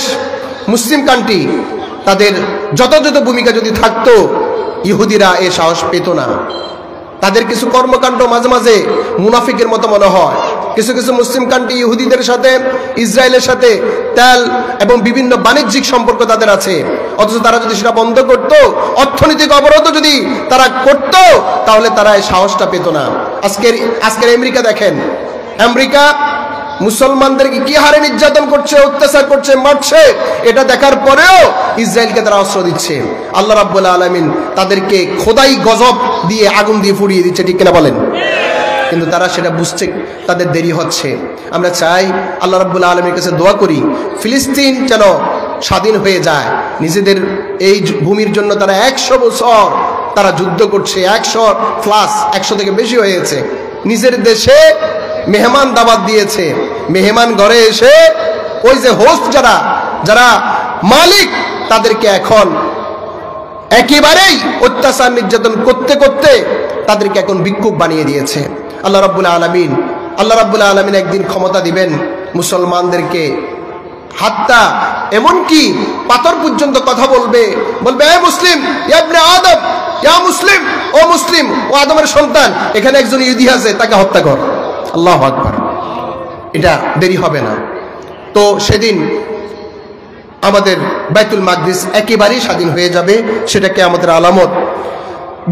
মুসলিম কান্ট্রি, তাদের যথাযথ ভূমিকা যদি থাকতো ইহুদিরা এ সাহস পেত না। তাদের কিছু কর্মকাণ্ড মাঝে মাঝে মুনাফিকের মতো মনে হয়। কিছু কিছু মুসলিম কান্ট্রি ইহুদিদের সাথে, ইসরায়েলের সাথে তেল এবং বিভিন্ন বাণিজ্যিক সম্পর্ক তাদের আছে, অথচ তারা যদি সেটা বন্ধ করত, অর্থনৈতিক অবরোধ যদি তারা করত, তাহলে তারা এই সাহসটা পেত না। আজকের আমেরিকা দেখেন, আমেরিকা মুসলমানদেরকে কি হারে নির্যাতন করছে, অত্যাচার করছে, মারছে, এটা দেখার পরেও ইসরায়েলকে তারা অস্ত্র দিচ্ছে। আল্লাহ রাব্বুল আলামিন তাদেরকে খোদাই গজব দিয়ে আগুন দিয়ে পুড়িয়ে দিচ্ছে, ঠিক কিনা বলেন? কিন্তু তারা সেটা বুঝতে তাদের দেরি হচ্ছে। আমরা চাই আল্লাহ রাব্বুল আলামিনের কাছে দোয়া করি ফিলিস্তিন যেন স্বাধীন হয়ে যায়। নিজেদের এই ভূমির জন্য তারা 100 বছর তারা যুদ্ধ করছে, 100+ থেকে বেশি হয়েছে। নিজের দেশে মেহমান দাওয়াত দিয়েছে, মেহমান ঘরে এসে ওই যে হোস্ট যারা মালিক, তাদেরকে এখন একেবারেই অত্যাচার নির্যাতন করতে করতে তাদেরকে এখন ভিক্ষুক বানিয়ে দিয়েছে। আল্লাহ রাব্বুল আলামিন একদিন ক্ষমতা দিবেন মুসলমানদেরকে, হাত্তা এমনকি পাথর পর্যন্ত কথা বলবে এ মুসলিম, ইয়া ইবনে আদম, ইয়া মুসলিম, ও মুসলিম, ও আদমের সন্তান, এখানে একজন ইহুদি আছে, তাকে হত্যা কর। আল্লাহু আকবার। এটা দেরি হবে না। তো সেদিন আমাদের বাইতুল মাকদিস একেবারেই স্বাধীন হয়ে যাবে, সেটাকে আমাদের আলামত।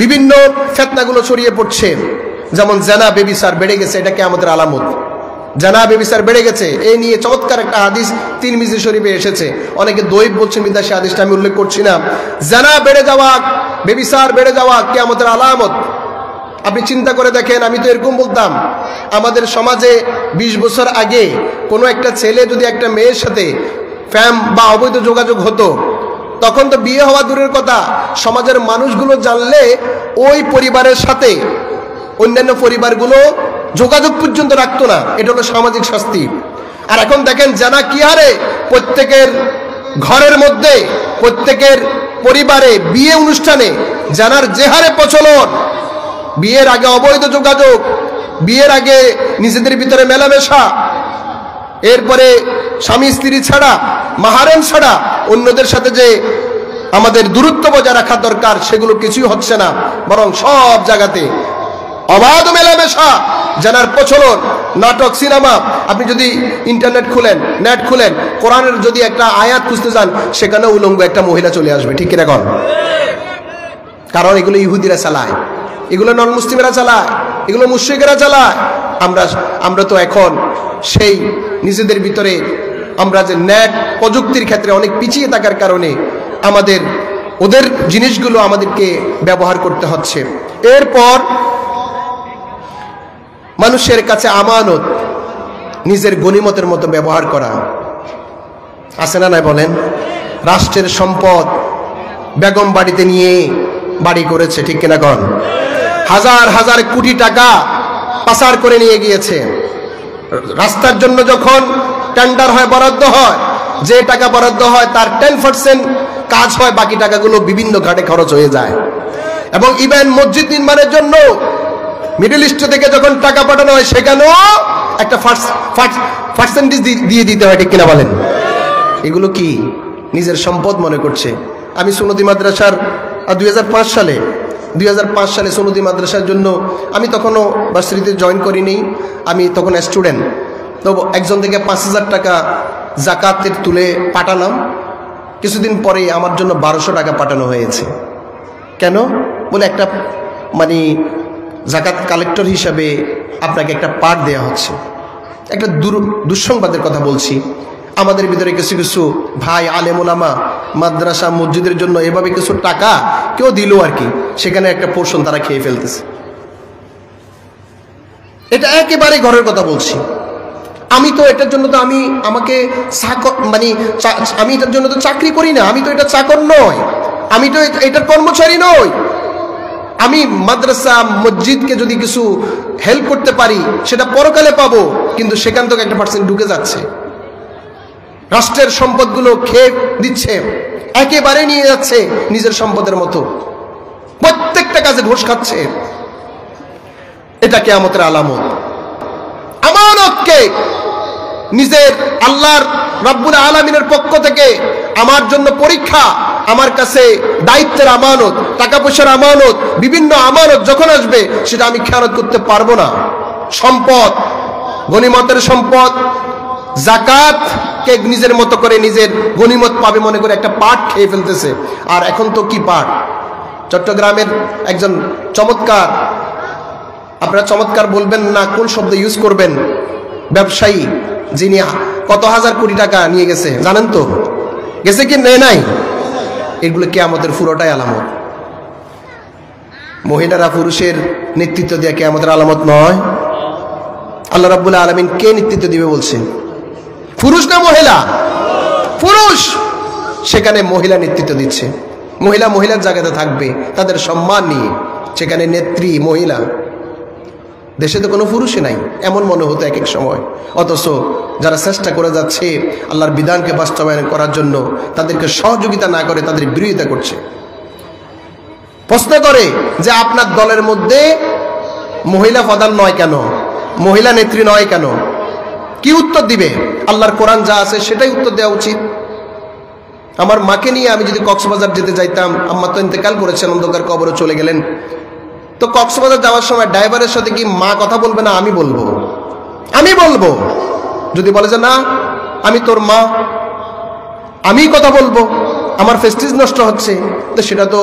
বিভিন্ন ফিতনাগুলো ছড়িয়ে পড়ছে, যেমন জানা বেবিচার বেড়ে গেছে, এটাকে আমাদের আলামত। জানা বেবিচার বেড়ে গেছে, এই নিয়ে চমৎকার একটা হাদিস তিরমিজি শরীফে এসেছে। অনেকে দৈব বলছেন, বিদাসী হাদিসটা আমি উল্লেখ করছি না। জানা বেড়ে যাওয়া, বেবিচার বেড়ে যাওয়া কিয়ামতের আলামত। আপনি চিন্তা করে দেখেন, আমি তো এরকম বলতাম, আমাদের সমাজে 20 বছর আগে কোনো একটা ছেলে যদি একটা মেয়ের সাথে ফ্যাম বা অবৈধ যোগাযোগ হতো, তখন তো বিয়ে হওয়া দূরের কথা, সমাজের মানুষগুলো জানলে ওই পরিবারের সাথে অন্যান্য পরিবারগুলো যোগাযোগ পর্যন্ত রাখতো না। এটা হলো সামাজিক শাস্তি। আর এখন দেখেন জানা কি হারে প্রত্যেকের ঘরের মধ্যে, প্রত্যেকের পরিবারে বিয়ে অনুষ্ঠানে জানার যে হারে প্রচলন, বিয়ের আগে অবৈধ যোগাযোগ, বিয়ের আগে নিজেদের ভিতরে মেলামেশা, এরপরে স্বামী স্ত্রী ছাড়া, মাহারেম ছাড়া অন্যদের সাথে যে আমাদের দূরত্ব বজায় রাখা দরকার, সেগুলো কিছুই হচ্ছে না, বরং সব জায়গাতে অবাধ মেলামেশা, জানার প্রচলন। নাটক, সিনেমা, আপনি যদি ইন্টারনেট খুলেন, নেট খুলেন, কোরআনের যদি একটা আয়াত খুঁজতে যান, সেখানে উলঙ্গ একটা মহিলা চলে আসবে, ঠিক কিনা কন? কারণ এগুলো ইহুদিরা চালায়, এগুলো নন মুসলিমেরা চালায়, এগুলো মুশরিকেরা চালায়। আমরা তো এখন সেই নিজেদের ভিতরে আমরা যে নেট প্রযুক্তির ক্ষেত্রে অনেক পিছিয়ে থাকার কারণে আমাদের ওদের জিনিসগুলো আমাদেরকে ব্যবহার করতে হচ্ছে। এরপর মানুষের কাছে আমানত নিজের গনিমতের মতো ব্যবহার করা আছে না নাই বলেন? রাষ্ট্রের সম্পদ বেগম বাড়িতে নিয়ে বাড়ি করেছে, ঠিক কিনা কন? হাজার হাজার কোটি টাকা পাচার করে নিয়ে গিয়েছে। রাস্তার জন্য যখন টেন্ডার হয়, বরাদ্দ হয়, যে টাকা বরাদ্দ হয় তার 10% কাজ হয়, বাকি টাকাগুলো বিভিন্ন ঘাটে খরচ হয়ে যায়। এবং ইভেন মসজিদ নির্মাণের জন্য মিডল ইস্ট থেকে যখন টাকা পাঠানো হয়, সেখানেও একটা পার্সেন্টেজ দিয়ে দিতে হয়, ঠিক কিনা বলেন? এগুলো কি নিজের সম্পদ মনে করছে? আমি সুন্নতি মাদ্রাসার 2005 সালে সুন্নতি মাদ্রাসার জন্য, আমি তখনও ভার্সিটিতে জয়েন করিনি, আমি তখন স্টুডেন্ট। তো একজন থেকে 5,000 টাকা জাকাতের তুলে পাঠালাম। কিছুদিন পরে আমার জন্য 1200 টাকা পাঠানো হয়েছে। কেন? বলে একটা মানে জাকাত কালেক্টর হিসাবে আপনাকে একটা পাঠ দেওয়া হচ্ছে। একটা দুঃসংবাদের কথা বলছি, আমাদের ভিতরে কিছু কিছু ভাই আলেম ওলামা মাদ্রাসা মসজিদের জন্য এভাবে কিছু টাকা কেউ দিল আর কি, সেখানে একটা পোর্শন তারা খেয়ে ফেলতেছে। এটা একেবারে ঘরের কথা বলছি। আমি তো এটার জন্য তো আমি এটার জন্য তো চাকরি করি না, আমি তো এটা চাকর নয়, আমি তো এটার কর্মচারী নই। আমি মাদ্রাসা মসজিদকে যদি কিছু হেল্প করতে পারি সেটা পরকালে পাবো, কিন্তু সেখান থেকে একটা পার্সেন্ট ঢুকে যাচ্ছে, রাষ্ট্রের সম্পদগুলো খেয়ে দিচ্ছে, একেবারে নিয়ে যাচ্ছে নিজের সম্পদের মতো, প্রত্যেকটা কাজে ঘুষ খাচ্ছে। এটা কিয়ামতের আলামত। আমানতকে নিজের আল্লাহর রাব্বুল আলামিনের পক্ষ থেকে আমার জন্য পরীক্ষা, আমার কাছে দায়িত্বের আমানত, টাকা পয়সার আমানত, বিভিন্ন আমানত যখন আসবে সেটা আমি খেয়ানত করতে পারবো না। সম্পদ, গনিমতের সম্পদ, জাকাতকে নিজের মতো করে নিজের গনিমত পাবে মনে করে একটা পাট খেয়ে ফেলতেছে। আর এখন তো কি পাট, চট্টগ্রামের একজন চমৎকার, আপনারা চমৎকার বলবেন না কোন শব্দ ইউজ করবেন, ব্যবসায়ী যিনি কত হাজার কোটি টাকা নিয়ে গেছে জানেন তো? গেছে কি নেয় নাই? এগুলো কিয়ামতের পুরোটাই আলামত। মহিলারা পুরুষের নেতৃত্ব দেওয়া কিয়ামতের আলামত নয়? আল্লাহ রাব্বুল আলামিন কে নেতৃত্ব দিবে বলছেন? পুরুষ না মহিলা? পুরুষ। সেখানে মহিলা নেতৃত্ব দিচ্ছে, মহিলার জায়গাতে থাকবে তাদের সম্মান নিয়ে, সেখানে নেত্রী মহিলা। দেশে তো কোনো পুরুষই নাই এমন মনে হতো এক এক সময়, অথচ যারা চেষ্টা করে যাচ্ছে আল্লাহর বিধানকে বাস্তবায়ন করার জন্য, তাদেরকে সহযোগিতা না করে তাদের বিরোধিতা করছে। প্রশ্ন করে যে আপনার দলের মধ্যে মহিলা প্রধান নয় কেন, মহিলা নেত্রী নয় কেন? কি উত্তর দিবে? আল্লাহর কোরআন যা আছে সেটাই উত্তর দেওয়া উচিত। আমার মাকে নিয়ে আমি যদি কক্সবাজার যেতে যাইতাম, আম্মা তো ইন্তেকাল করেছেন, অন্ধকার কবরে চলে গেলেন, তো কক্সবাজার যাওয়ার সময় ড্রাইভারের সাথে কি মা কথা বলবে না? আমি বলবো। যদি বলে যে না আমি তোর মা, আমি কথা বলবো, আমার প্রেস্টিজ নষ্ট হচ্ছে, তো সেটা তো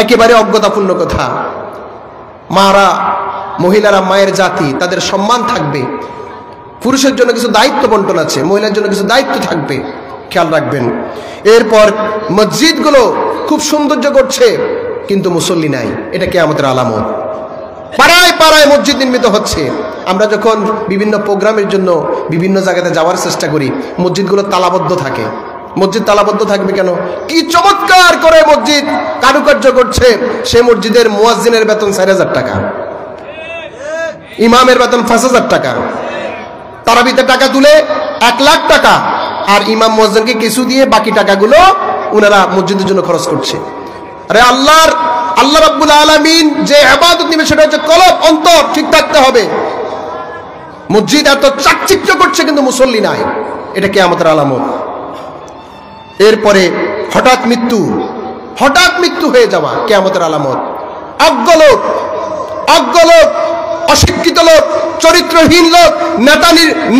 একেবারে অজ্ঞতাপূর্ণ কথা। মহিলারা মায়ের জাতি, তাদের সম্মান থাকবে। পুরুষের জন্য কিছু দায়িত্ব বন্টন আছে, মহিলার জন্য কিছু দায়িত্ব থাকবে, খেয়াল রাখবেন। এরপর মসজিদগুলো খুব সৌন্দর্য করছে কিন্তু মুসল্লি নাই, এটা কিয়ামতের আলামত। পাড়ায় পাড়ায় মসজিদ নির্মিত হচ্ছে। আমরা যখন বিভিন্ন প্রোগ্রামের জন্য বিভিন্ন জায়গাতে যাওয়ার চেষ্টা করি, মসজিদগুলো তালাবদ্ধ থাকে। মসজিদ তালাবদ্ধ থাকবে কেন? কি চমৎকার করে মসজিদ কারুকার্য করছে। সে মসজিদের মুয়াজ্জিনের বেতন ৪,০০০ টাকা, ইমামের বেতন ৫,০০০ টাকা, তারাবিতে টাকা তুলে ১,০০,০০০ টাকা, আর ইমাম মুয়াজ্জিনকে কিছু দিয়ে বাকি টাকাগুলো ওনারা মসজিদের জন্য খরচ করছে। আরে আল্লাহ রাব্বুল আলামিন যে ইবাদত নিবে সেটা হচ্ছে কলব, অন্তর ঠিক থাকতে হবে। মসজিদ এত চাকচিক্য করছে কিন্তু মুসল্লি নাই, এটা কিয়ামতের আলামত। এরপরে হঠাৎ মৃত্যু হয়ে যাওয়া কিয়ামতের আলামত। অজ্ঞ লোক, অশিক্ষিত লোক, চরিত্রহীন লোক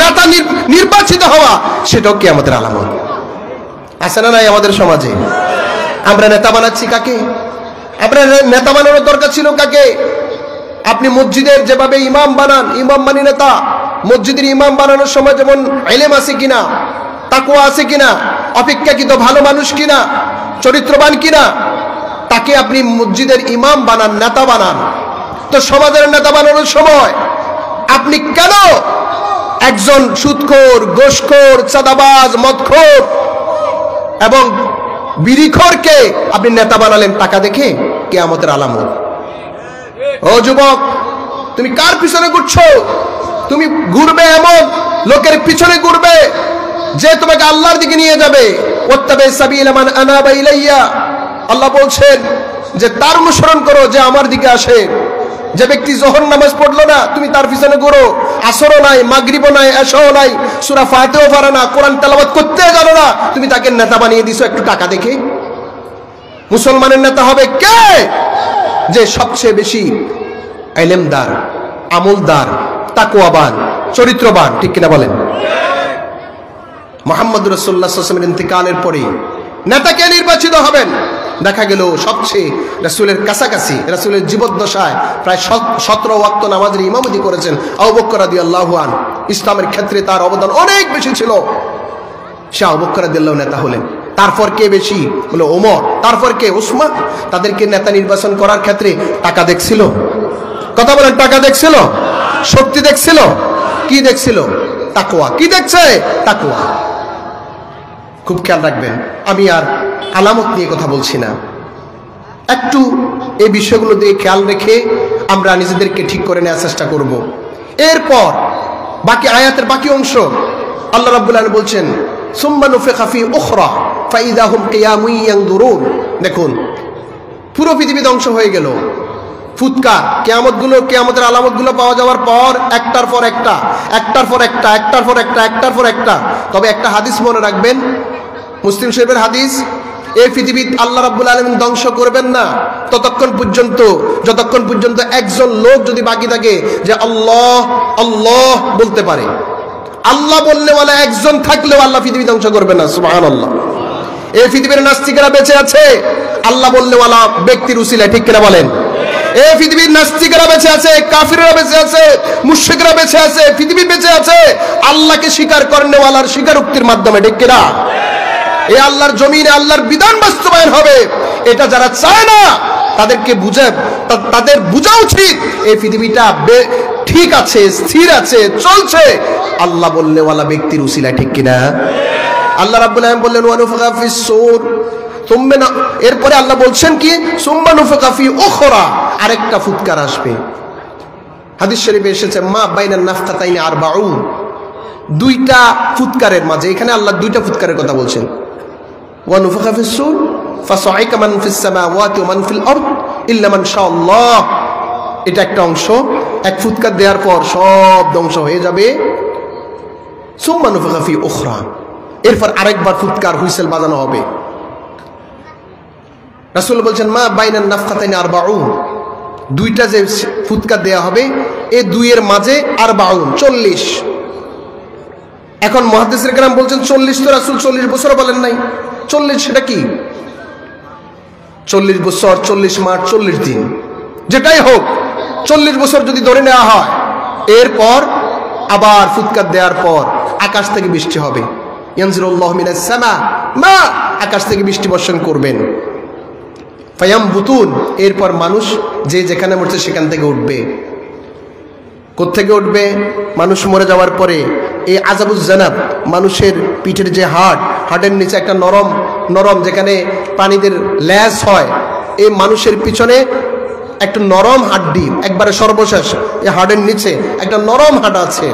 নেতা নির্বাচিত হওয়া, সেটাও কিয়ামতের আলামত। আছে না নাই আমাদের সমাজে? আমরা নেতা বানাচ্ছি কাকে? আপনার নেতা বানানোর দরকার ছিল কাকে? আপনি মসজিদের যেভাবে ইমাম বানান, ইমাম মানে নেতা, মসজিদের ইমাম বানানোর সময় যেমন ইলম আছে কিনা, তাকওয়া আছে কিনা, অপেক্ষাকৃত ভালো মানুষ কিনা, চরিত্রবান কিনা, তাকে আপনি মসজিদের ইমাম বানান, নেতা বানান। তো সমাজের নেতা বানানোর সময় আপনি কেন একজন সুদখোর, ঘুষখোর, চাঁদাবাজ, মদখোর এবং বিড়িখোরকে আপনি নেতা বানালেন টাকা দেখে? কিয়ামতের আলামত। ও যুবক, তুমি কার পিছনে ঘুরছো? তুমি ঘুরবে এমন লোকের পিছনে ঘুরবে যে তোমাকে আল্লাহর দিকে নিয়ে যাবে। ওয়াত্তাবি সাবিলা মান আনাবা ইলাইয়া, আল্লাহ বলছেন যে তার অনুসরণ করো যে আমার দিকে আসে। যে ব্যক্তি যোহর নামাজ পড়লো না, তুমি তার পিছনে ঘুরো। আসরও নাই, মাগরিবও নাই, এশাও নাই, সূরা ফাতিহাও পারো না, কোরআন তেলাওয়াত করতে জানো না, তুমি তাকে নেতা বানিয়ে দিছো একটু টাকা দেখে। মুসলমানের নেতা হবে কে? যে সবচেয়ে বেশি ইলমদার, আমলদার, তাকওয়াবান, চরিত্রবান, ঠিক কিনা বলেন? মুহাম্মদ রাসূলুল্লাহ সাল্লাল্লাহু আলাইহি ওয়াসাল্লামের ইন্তিকালের পরে নেতাকে নির্বাচিত হবেন। দেখা গেল সবচেয়ে রাসূলের কাছাকাছি, রাসূলের জীবদ্দশায় প্রায় 17 ওয়াক্ত নামাজের ইমামতি করেছেন আবু বকর রাদিয়াল্লাহু আনহু। ইসলামের ক্ষেত্রে তার অবদান অনেক বেশি ছিল। সে আবু বকর রাদিয়াল্লাহু নেতা হলেন। তারপর কে বেশি? হলো ওমর। তারপর কে? উসমান। তাদেরকে নেতা নির্বাচন করার ক্ষেত্রে টাকা দেখছিল? কথা বলেন, টাকা দেখছিল? শক্তি দেখছিল? কি দেখছিল? তাকওয়া। কি দেখছে? তাকওয়া। খুব খেয়াল রাখবেন, আমি আর আলামত নিয়ে কথা বলছি না, একটু এই বিষয়গুলো দিয়ে খেয়াল রেখে আমরা নিজেদেরকে ঠিক করে নেওয়ার চেষ্টা করব। এরপর বাকি আয়াতের বাকি অংশ আল্লাহ রাব্বুল আলামিন বলছেন সুম্মা নুফিখা ফি উখরা ফাইদা হুম কিয়ামুন ইয়ানজুরুন। দেখুন, পুরো পৃথিবী ধ্বংস হয়ে গেল। ফুৎকার, কিয়ামতের আলামতগুলো পাওয়া যাওয়ার পর একটার পর একটা, একটার পর একটা, একটার পর একটা, একটার পর একটা। তবে একটা হাদিস মনে রাখবেন, মুসলিম শরীফের হাদিস, এই পৃথিবী আল্লাহ রাব্বুল আলামিন ধ্বংস করবেন না যতক্ষণ পর্যন্ত একজন লোক যদি বাকি থাকে যে আল্লাহ আল্লাহ বলতে পারে। আল্লাহ বললেওয়ালা একজন থাকলেও আল্লাহ পৃথিবী ধ্বংস করবেন না। সুবহানাল্লাহ। এই পৃথিবীর নাস্তিকেরা বেঁচে আছে আল্লাহ বললেওয়ালা ব্যক্তির উসিলায়, ঠিক কিনা বলেন? এই পৃথিবীর নাস্তিকেরা বেঁচে আছে, কাফিররা বেঁচে আছে, মুশরিকরা বেঁচে আছে, পৃথিবী বেঁচে আছে আল্লাহকে স্বীকার করেনওয়ালার স্বীকারোক্তির মাধ্যমে, ঠিক কিনা? এই আল্লাহর জমিনে আল্লাহর বিধান বাস্তবায়ন হবে, এটা যারা চায় না তাদের বুঝা উচিত এই পৃথিবীটা ঠিক আছে, স্থির আছে, চলছে আল্লাহ বললেওয়ালা ব্যক্তির উসিলায়, ঠিক কিনা? আল্লাহ রাব্বুল আলামিন বললেন ওয়ানুফিখা ফিস সূর, এরপরে আল্লাহ বলছেন কি সুম্মা নুফিখা ফি উখরা, আরেকটা ফুৎকার আসবে। হাদিস শরীফে এসেছে মা বাইনান নাফতাতাইনি আরবাউন, দুইটা ফুৎকারের মাঝে, এখানে আল্লাহ দুইটা ফুৎকারের কথা বলছেন। ওয়ানুফিখা ফিস সূর ফাসাইকা মান ফিস সামাওয়াতি ওয়া মান ফিল আরদ ইল্লা মান শাআল্লাহ, এটা একটা অংশ। এক ফুৎকার দেওয়ার পর সব ধ্বংস হয়ে যাবে। সুম্মা নুফিখা ফি উখরা, এরপর আরেকবার ফুৎকার, হুইসেল বাজানো হবে। রাসূল বলছেন মা বাইনান নাফখাতাইনি আরবাউন, দুইটা যে ফুৎকার দেয়া হবে এই দুইয়ের মাঝে আরবাউন 40। এখন মুহাদ্দিসিনে কেরাম বলছেন 40 তো রাসূল 40 বছর বলেন নাই। 40 সেটা কি? 40 বছর, 40 মাস, 40 দিন, যেটাই হোক 40 বছর যদি ধরে নেওয়া হয়, এরপর আবার ফুৎকার দেওয়ার পর আকাশ থেকে বৃষ্টি হবে। ইয়ানজিলুল্লাহু মিনাস সামা মা, আকাশ থেকে বৃষ্টি বর্ষণ করবেন। ফায়ামবুতুন, এরপর মানুষ যে যেখানে মরছে সেখান থেকে উঠবে। কোত্থেকে উঠবে? মানুষ মরে যাওয়ার পরে এই আযাবুজ জানাব, মানুষের পিঠের যে হাড়ের নিচে একটা নরম নরম যেখানে প্রাণীদের ল্যাজ হয়, এই মানুষের পিছনে একটা নরম হাড্ডি, একবারে সর্বশেষ এই হাড়ের নিচে একটা নরম হাড় আছে,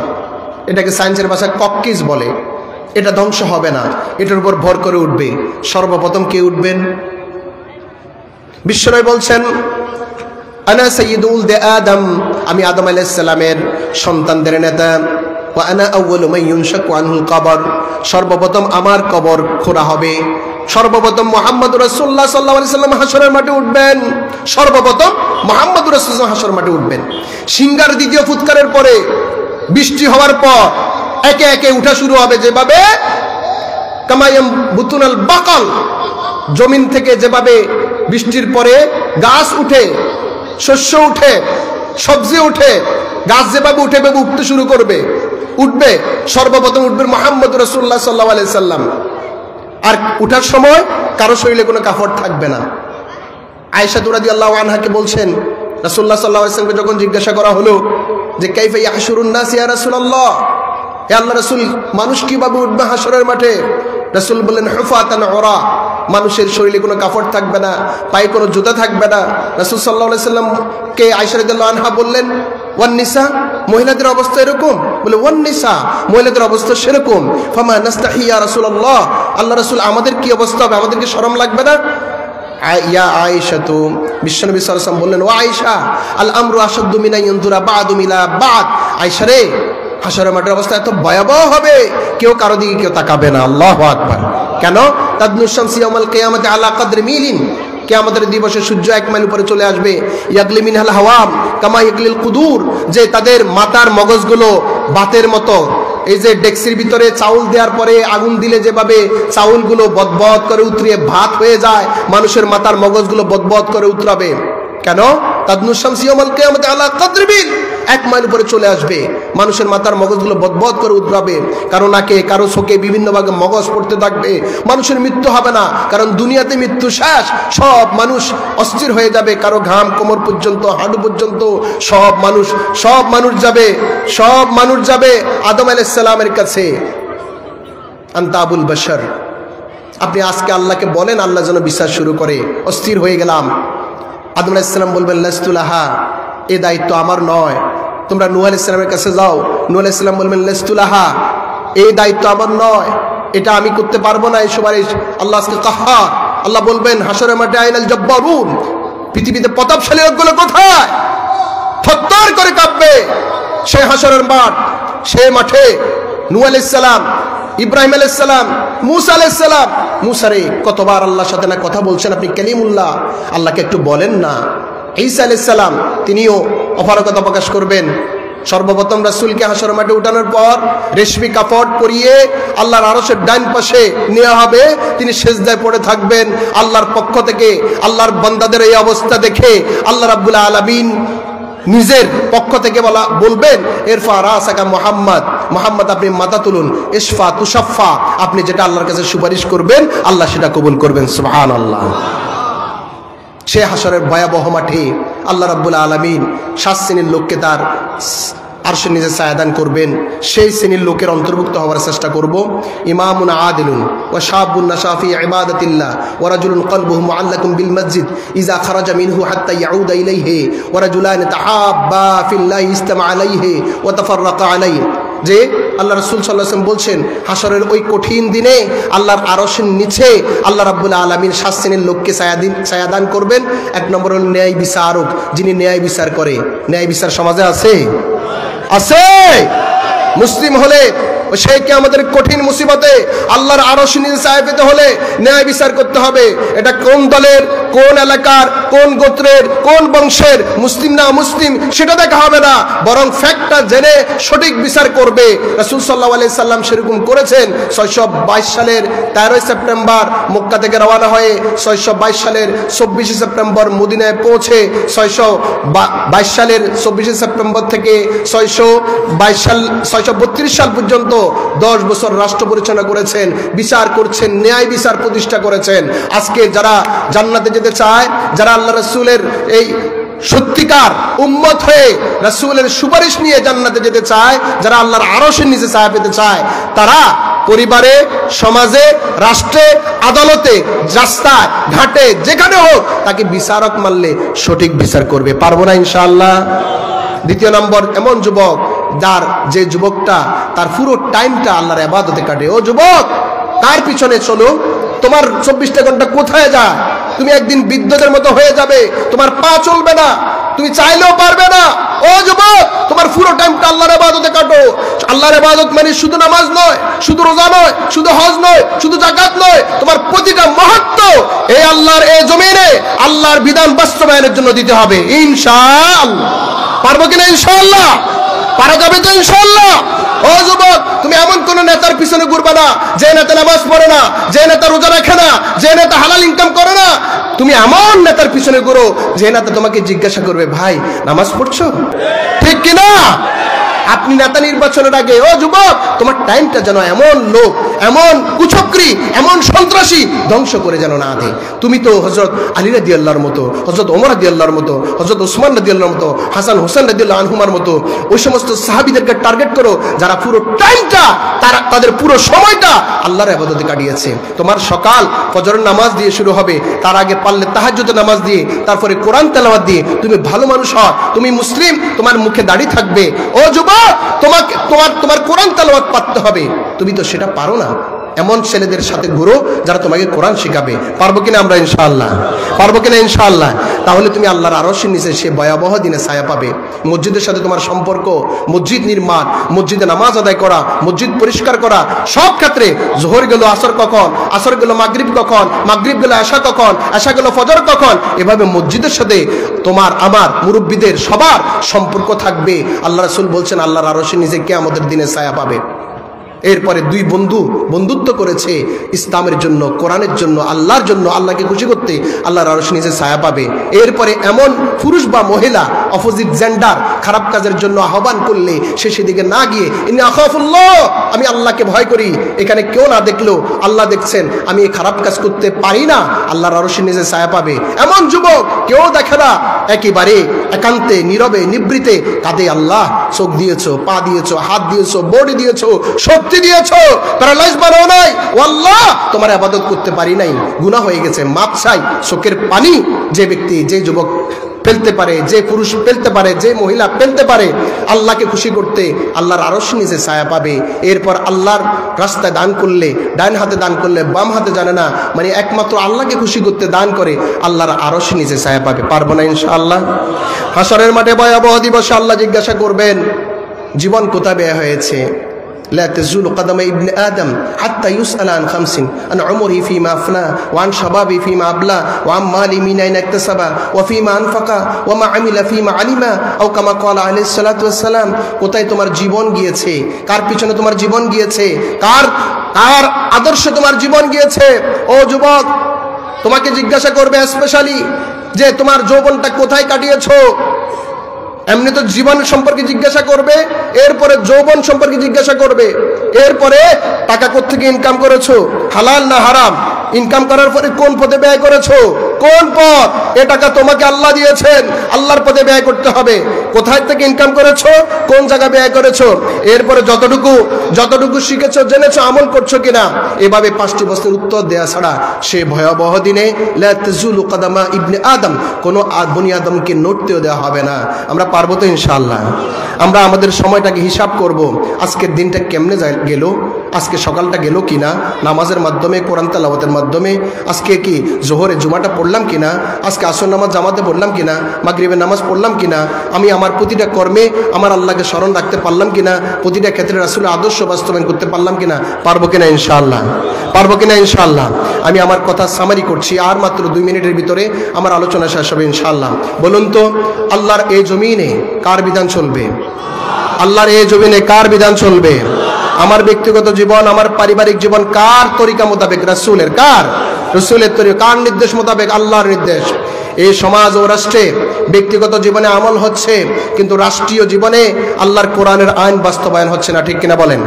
এটাকে সায়েন্সের ভাষায় কক্কিস বলে। এটা ধ্বংস হবে না, এটার উপর ভর করে উঠবে। সর্বপ্রথম কে উঠবেন? বিশ্বনবী বলছেন, আনা সাইয়্যিদুল আদম, আমি আদম আলাইহিস সালামের সন্তানদের নেতা। ওয়া আনা আউয়ালু মান ইউনশাকু আনহুল কবর, সর্বপ্রথম আমার কবর খোঁড়া হবে। সর্বপ্রথম মুহাম্মদুর রাসূলুল্লাহ সাল্লাল্লাহু আলাইহি সাল্লাম হাসরের মাঠে উঠবেন। সর্বপ্রথম মুহাম্মদুর রাসূলুল্লাহ হাসরের মাঠে উঠবেন। সিংহার দ্বিতীয় ফুৎকারের পরে, বৃষ্টি হওয়ার পর একে একে উঠা শুরু হবে। যেভাবে কামায়াম বুতুনাল বাকাল, জমিন থেকে যেভাবে বৃষ্টির পরে গাছ উঠে, শস্য উঠে, সবজি উঠে, গাছ যেভাবে উঠে ভেবে উঠতে শুরু করবে, উঠবে। সর্বপ্রথম উঠবেন মুহাম্মদ রাসূলুল্লাহ সাল্লাল্লাহু আলাইহি সাল্লাম। আর উঠার সময় কারো শরীরে কোনো কাফড় থাকবে না। আয়েশা রাদিয়াল্লাহু আনহাকে বলছেন, রাসূলুল্লাহ সাল্লাল্লাহু আলাইহি সাল্লামকে যখন জিজ্ঞাসা করা হলো যে কাইফা ইয়াহশুরুন নাস ইয়া রাসূলুল্লাহ, হে আল্লাহর রাসূল, মানুষ কিভাবে উঠবে হাসরের মাঠে? রাসূল বললেন, হুফাতান উরা, মানুষের শরীরে কোনো কাফড় থাকবে না, পায়ে কোনো জুতা থাকবে না। রাসূল সাল্লাল্লাহু আলাইহি সাল্লামকে আয়েশা রাদিয়াল্লাহু আনহা বললেন, ওয়ান নিসা, মহিলাদের অবস্থা এরকম? বলে ওয়ান নিসা, মহিলাদের অবস্থা সেরকম। ফামা নাস্তাহি ইয়া রাসূলুল্লাহ, আল্লাহর রাসূল আমাদের কি অবস্থা হবে? আমাদেরকে শরম লাগবে না? ইয়া আয়েশা, তো বিশ্বনবী সাল্লাল্লাহু আলাইহি ওয়াসাল্লাম বললেন, ও আয়েশা, আল আমরু আশাদ্দু মিন আন ইয়ানজুরা বা'দু মিলা বা'দ, আয়েশা রে, হাসরের মাঠের অবস্থা এত ভয়াবহ হবে, কেউ কারো দিকে কেউ তাকাবে না। আল্লাহু আকবার। কেন? তাদনু শামসু ইয়াউমাল কিয়ামাতি আলা কদরি মিলিন, কিয়ামতের দিবসে সূর্য 1 মাইল উপরে চলে আসবে। ইয়াগলি মিনহাল হাওয়াম কামা ইয়াগলিল কুদুর, যে তাদের মাথার মগজগুলো বাতের মতো, এই যে ডেক্সির ভিতরে চাউল দেওয়ার পরে আগুন দিলে যেভাবে চাউলগুলো বদবদ করে উতরিয়ে ভাত হয়ে যায়, মানুষের মাথার মগজগুলো বদবদ করে উতরাবে। কেন? তাদনু শামসু ইয়াউমাল কিয়ামাতি আলা কদরি মিল, 1 মাইল উপরে চলে আসবে, মানুষের মাথার মগজগুলো বদবদ করে উতরাবে। কারো নাকে, কারো চোখে বিভিন্ন ভাগে মগজ পড়তে থাকবে। মানুষের মৃত্যু হবে না, কারণ দুনিয়াতে মৃত্যু শেষ। সব মানুষ অস্থির হয়ে যাবে, কারো ঘাম কোমর পর্যন্ত, হাঁটু পর্যন্ত, সব মানুষ যাবে, সব মানুষ যাবে আদম আলাইহিস সালামের কাছে। আনতা আবুল বাশার, আপনি আজকে আল্লাহকে বলেন, আল্লাহ যেন বিচার শুরু করে। অস্থির হয়ে গেলাম। আদম আলাইহিস সালাম বলবেন, লাস্তু লাহা, এ দায়িত্ব আমার নয়, তোমরা নূহ আলাইহিস সালামের কাছে যাও। নূহ আলাইহিস সালাম বলবেন, লাস্তু লাহা, এই দায়িত্ব আমার নয়, এটা আমি করতে পারবো না, এই সুপারিশ। আল্লাহ আজকে কাহ্হার, আল্লাহ বলবেন হাসরের মাঠে, আইনাল জব্বারুন, পৃথিবীতে প্রতাপশালী লোকগুলো কোথায়? থরথর করে কাঁপবে সেই হাসরের মাঠ। সেই মাঠে নূহ আলাইহিস সালাম, ইব্রাহিম আলাইহিস সালাম, মুসা আলাইহিস সালাম, মুসা রে কতবার আল্লাহর সাথে না কথা বলছেন, আপনি কালিমুল্লাহ, আল্লাহকে একটু বলেন না। ঈসা আলাইহিস সালাম, তিনিও অপারগতা প্রকাশ করবেন। সর্বপ্রথম রাসূলকে হাসরের মাঠে উঠানোর পর রেশমি কাপড় পরিয়ে আল্লাহর আরশের ডান পাশে নেওয়া হবে। তিনি সিজদায় পড়ে থাকবেন। আল্লাহর পক্ষ থেকে আল্লাহর বান্দাদের এই অবস্থা দেখে আল্লাহ রাব্বুল আলামিন নিজের পক্ষ থেকে বলবেন, ইরফা রাসাকা মুহাম্মদ, মুহাম্মদ আপনি মাথা তুলুন, ইশফা তুশাফা, আপনি যেটা আল্লাহর কাছে সুপারিশ করবেন আল্লাহ সেটা কবুল করবেন। সুবহানাল্লাহ। সে হাসরের ভয়াবহ মাঠে আল্লাহ রাব্বুল আলামিন 7 শ্রেণীর লোককে তার আরশের নিচে ছায়াদান করবেন। সেই শ্রেণীর লোকের অন্তর্ভুক্ত হওয়ার চেষ্টা করব। ইমামুন আদিলুন ওয়া শাবুন নাশা ফি ইবাদাতিল্লাহ ওয়া রাজুলুন কলবুহু মুআল্লাকুন বিল মসজিদ ইযা খারাজা মিনহু হাত্তা ইয়াউদা ইলাইহি ওয়া রাজুলান তাহাব্বা ফিল্লাহি ইসতামা আলাইহি ওয়া তাফাররাকা আলাইহি। যে আল্লাহ রাসূল সাল্লাল্লাহু আলাইহি ওয়াসাল্লাম বলছেন, হাসরের ওই কঠিন দিনে আল্লাহর আরশের নিচে আল্লাহ রাব্বুল আলামিন 7 শ্রেণীর লোককে ছায়াদান করবেন। 1 নম্বর হল ন্যায় বিচারক, যিনি ন্যায় বিচার করে। ন্যায় বিচার সমাজে আছে? আছে। মুসলিম হলে সেই কি আমাদের কঠিন মুসিবতে আল্লাহর আরশ নিচে ছায়া পেতে হলে ন্যায় বিচার করতে হবে। এটা কোন দলের, কোন এলাকার, কোন গোত্রের, কোন বংশের, মুসলিম না মুসলিম সেটা দেখা হবে না, বরং ফ্যাক্টটা জেনে সঠিক বিচার করবে। রাসূল সাল্লাল্লাহু আলাইহি সাল্লাম সেরকম করেছেন। 622 সালের 13 সেপ্টেম্বর মক্কা থেকে রওনা হয়ে 622 সালের 24 সেপ্টেম্বর মদিনায় পৌঁছে 622 সালের 24 সেপ্টেম্বর থেকে 632 সাল 632 সাল পর্যন্ত 10 বছর রাষ্ট্র পরিচালনা করেছেন, বিচার করছেন, ন্যায় বিচার প্রতিষ্ঠা করেছেন। আজকে যারা জান্নাতে যেতে চায়, যারা আল্লাহ রাসূলের এই সত্যিকার উম্মত হয়ে রাসূলের সুপারিশ নিয়ে জান্নাতে যেতে চায়, যারা আল্লাহর আরশের নিচে ছায়া পেতে চায়, তারা পরিবারে, সমাজে, রাষ্ট্রে, আদালতে, রাস্তায়, ঘাটে, যেখানে হোক তাকে বিচারক মানলে সঠিক বিচার করবে। পারবো না ইনশাআল্লাহ? দ্বিতীয় নম্বর, এমন যুবক যে যুবকটা তার পুরো টাইমটা আল্লাহর ইবাদতে কাটে। ও যুবক, কার পিছনে চলো? তোমার 24টা ঘন্টা কোথায় যায়? তুমি একদিন বিদ্যুতের মতো হয়ে যাবে, তোমার পা চলবে না, তুমি চাইলেও পারবে না। ও যুবক, তোমার পুরো টাইমটা আল্লাহর ইবাদতে কাটো। আল্লাহর ইবাদত মানে শুধু নামাজ নয়, শুধু রোজা নয়, শুধু হজ নয়, শুধু যাকাত নয়, তোমার প্রতিটা মুহূর্ত এই আল্লাহর এই জমিনে আল্লাহর বিধান বাস্তবায়নের জন্য দিতে হবে ইনশাআল্লাহ। পারবো কিনা ইনশাআল্লাহ? পারা যাবে তো ইনশাআল্লাহ? ও যুবক, তুমি এমন কোন নেতার পিছনে ঘুরবে না যে নেতা নামাজ পড়ে না, যে নেতা রোজা রাখে না, যে নেতা হালাল ইনকাম করে না। তুমি এমন নেতার পিছনে ঘুরো যে নেতা তোমাকে জিজ্ঞাসা করবে, ভাই নামাজ পড়ছো? ঠিক কিনা? আপনি নেতা নির্বাচনের আগে, ও যুবক, তোমার টাইমটা যেন এমন লোক, এমন কুচক্রী, এমন সন্ত্রাসী ধ্বংস করে যেন না দেয়। তুমি তো হযরত আলী রাদিয়াল্লাহর মতো, হযরত ওমর রাদিয়াল্লাহর মতো, হযরত ওসমান রাদিয়াল্লাহর মতো, হাসান হোসেন রাদিয়াল্লাহু আনহুমার মতো ওই সমস্ত সাহাবীদেরকে টার্গেট করো যারা পুরো টাইমটা, তাদের পুরো সময়টা আল্লাহর ইবাদতে কাটিয়েছে। তোমার সকাল ফজরের নামাজ দিয়ে শুরু হবে, তার আগে পারলে তাহাজ্জুদের নামাজ দিয়ে, তারপরে কোরআন তেলাওয়াত দিয়ে তুমি ভালো মানুষ হও, তুমি মুসলিম, তোমার মুখে দাড়ি থাকবে। ও যুবক, তোমার কোরআন তেলাওয়াত পড়তে হবে, তুমি তো সেটা পারো না। এমন ছেলেদের সাথে ঘুরো যারা তোমাকে কোরআন শেখাবে। পারবো কিনা আমরা ইনশাআল্লাহ? পারবো কিনা ইনশাআল্লাহ? তাহলে তুমি আল্লাহর আরশের নিচে সে ভয়াবহ দিনে ছায়া পাবে। মসজিদের সাথে তোমার সম্পর্ক, মসজিদ নির্মাণ, মসজিদে নামাজ আদায় করা, মসজিদ পরিষ্কার করা, সব ক্ষেত্রে জোহর গেল আসর কখন, আসর গেল মাগরিব কখন, মাগরিব গেল এশা কখন, এশা গেল ফজর কখন, এভাবে মসজিদের সাথে তোমার, আমার, মুরব্বীদের সবার সম্পর্ক থাকবে। আল্লাহ রাসূল বলছেন আল্লাহর আরশের নিচে কিয়ামতের দিনে ছায়া পাবে। এরপরে দুই বন্ধুত্ব করেছে ইসলামের জন্য, কোরআনের জন্য, আল্লাহর জন্য, আল্লাহকে খুশি করতে, আল্লাহর আরশের নিচে ছায়া পাবে। এরপরে এমন পুরুষ বা মহিলা, অপোজিট জেন্ডার খারাপ কাজের জন্য আহ্বান করলে সে সেদিকে না গিয়ে, ইন্নী আখাফুল্লাহ, আমি আল্লাহকে ভয় করি, এখানে কেউ না দেখলো আল্লাহ দেখছেন, আমি এই খারাপ কাজ করতে পারি না, আল্লাহর আরশের নিচে ছায়া পাবে। এমন যুবক কেউ দেখে না, একেবারে একান্তে নীরবে নিবৃতে কাঁদে, আল্লাহ চোখ দিয়েছো, পা দিয়েছো, হাত দিয়েছো, বডি দিয়েছো, শক্তি দিয়েছো, প্যারালাইজ বানাও নাই, ও আল্লাহ তোমার ইবাদত করতে পারি নাই, গুনাহ হয়ে গেছে, মাপ চাই। চোখের পানি যে ব্যক্তি, যে যুবক ফেলতে পারে, যে পুরুষ ফেলতে পারে, যে মহিলা ফেলতে পারে আল্লাহকে খুশি করতে, আল্লাহর আরশের নিচে ছায়া পাবে। এরপর আল্লাহর রাস্তায় দান করলে, ডান হাতে দান করলে বাম হাতে জানে না, মানে একমাত্র আল্লাহকে খুশি করতে দান করে আল্লাহর আরশের নিচে ছায়া পাবে। পারবো না ইনশাআল্লাহ? হাসরের মাঠে ভয়াবহ দিবসে আল্লাহ জিজ্ঞাসা করবেন, জীবন কোথায় ব্যয় হয়েছে? لا تزول قدم ابن آدم حتى يسأل عن 5: عن عمره فيما أفنى، وعن شبابه فيما أبلى، وعن ماله من أين اكتسب، وفيما أنفق، وما عمل فيما علم، أو كما قال عليه الصلاة والسلام। কোথায় তোমার জীবন গিয়েছে? কার পিছনে তোমার জীবন গিয়েছে? কার আদর্শে তোমার জীবন গিয়েছে? ও যুবক, তোমাকে জিজ্ঞাসা করবে স্পেশালি যে তোমার যৌবনটা কোথায় কাটিয়েছো। এমনি তো জীবন সম্পর্কে জিজ্ঞাসা করবে, এরপরে যৌবন সম্পর্কে জিজ্ঞাসা করবে, এরপরে টাকা কোত্থেকে ইনকাম করেছো, হালাল না হারাম, ইনকাম করার পরে কোন পথে ব্যয় করেছো, কোন পথ, এ টাকা তোমাকে আল্লাহ দিয়েছেন, আল্লাহর পথে ব্যয় করতে হবে, কোথায় থেকে ইনকাম করেছো, কোন জায়গায় ব্যয় করেছো, এরপরে যতটুকু শিখেছো, জেনেছো, আমল করছো কিনা। এভাবে 5টি প্রশ্নের উত্তর দেয়া ছাড়া সে ভয়াবহ দিনে লা তাজুলু কদামা ইবনে আদম, কোনো বনি আদমকে নড়তেও দেওয়া হবে না। আমরা পারবো তো ইনশাআল্লাহ? আমরা আমাদের সময়টাকে হিসাব করব, আজকের দিনটা কেমনে গেল, আজকে সকালটা গেল কিনা, নামাজের মাধ্যমে, কোরআন তেলাওয়াতের মাধ্যমে, আজকে কি জোহরে জুমাটা পড়লাম কিনা, আজকে আসর নামাজ জামাতে পড়লাম কিনা, মাগরিবের নামাজ পড়লাম কিনা, আমি আমার প্রতিটা কর্মে আমার আল্লাহকে স্মরণ রাখতে পারলাম কিনা, প্রতিটা ক্ষেত্রে রাসূলের আদর্শ বাস্তবায়ন করতে পারলাম কিনা। পারবো কিনা ইনশাআল্লাহ? পারবো কিনা ইনশাআল্লাহ? আমি আমার কথা সামারি করছি, আর মাত্র 2 মিনিটের ভিতরে আমার আলোচনা শেষ হবে ইনশাআল্লাহ। বলুন তো, আল্লাহর এই জমিনে কার বিধান চলবে? আল্লাহর এই জমিনে কার বিধান চলবে? আমার ব্যক্তিগত জীবন, আমার পারিবারিক জীবন কার তরিকা মোতাবেক? রাসূলের। কার? রাসূলের তরিকা। কার নির্দেশ মোতাবেক? আল্লাহর নির্দেশ। এই সমাজ ও রাষ্ট্রে ব্যক্তিগত জীবনে আমল হচ্ছে, কিন্তু রাষ্ট্রীয় জীবনে আল্লাহর কোরআনের আইন বাস্তবায়ন হচ্ছে না। ঠিক কিনা বলেন?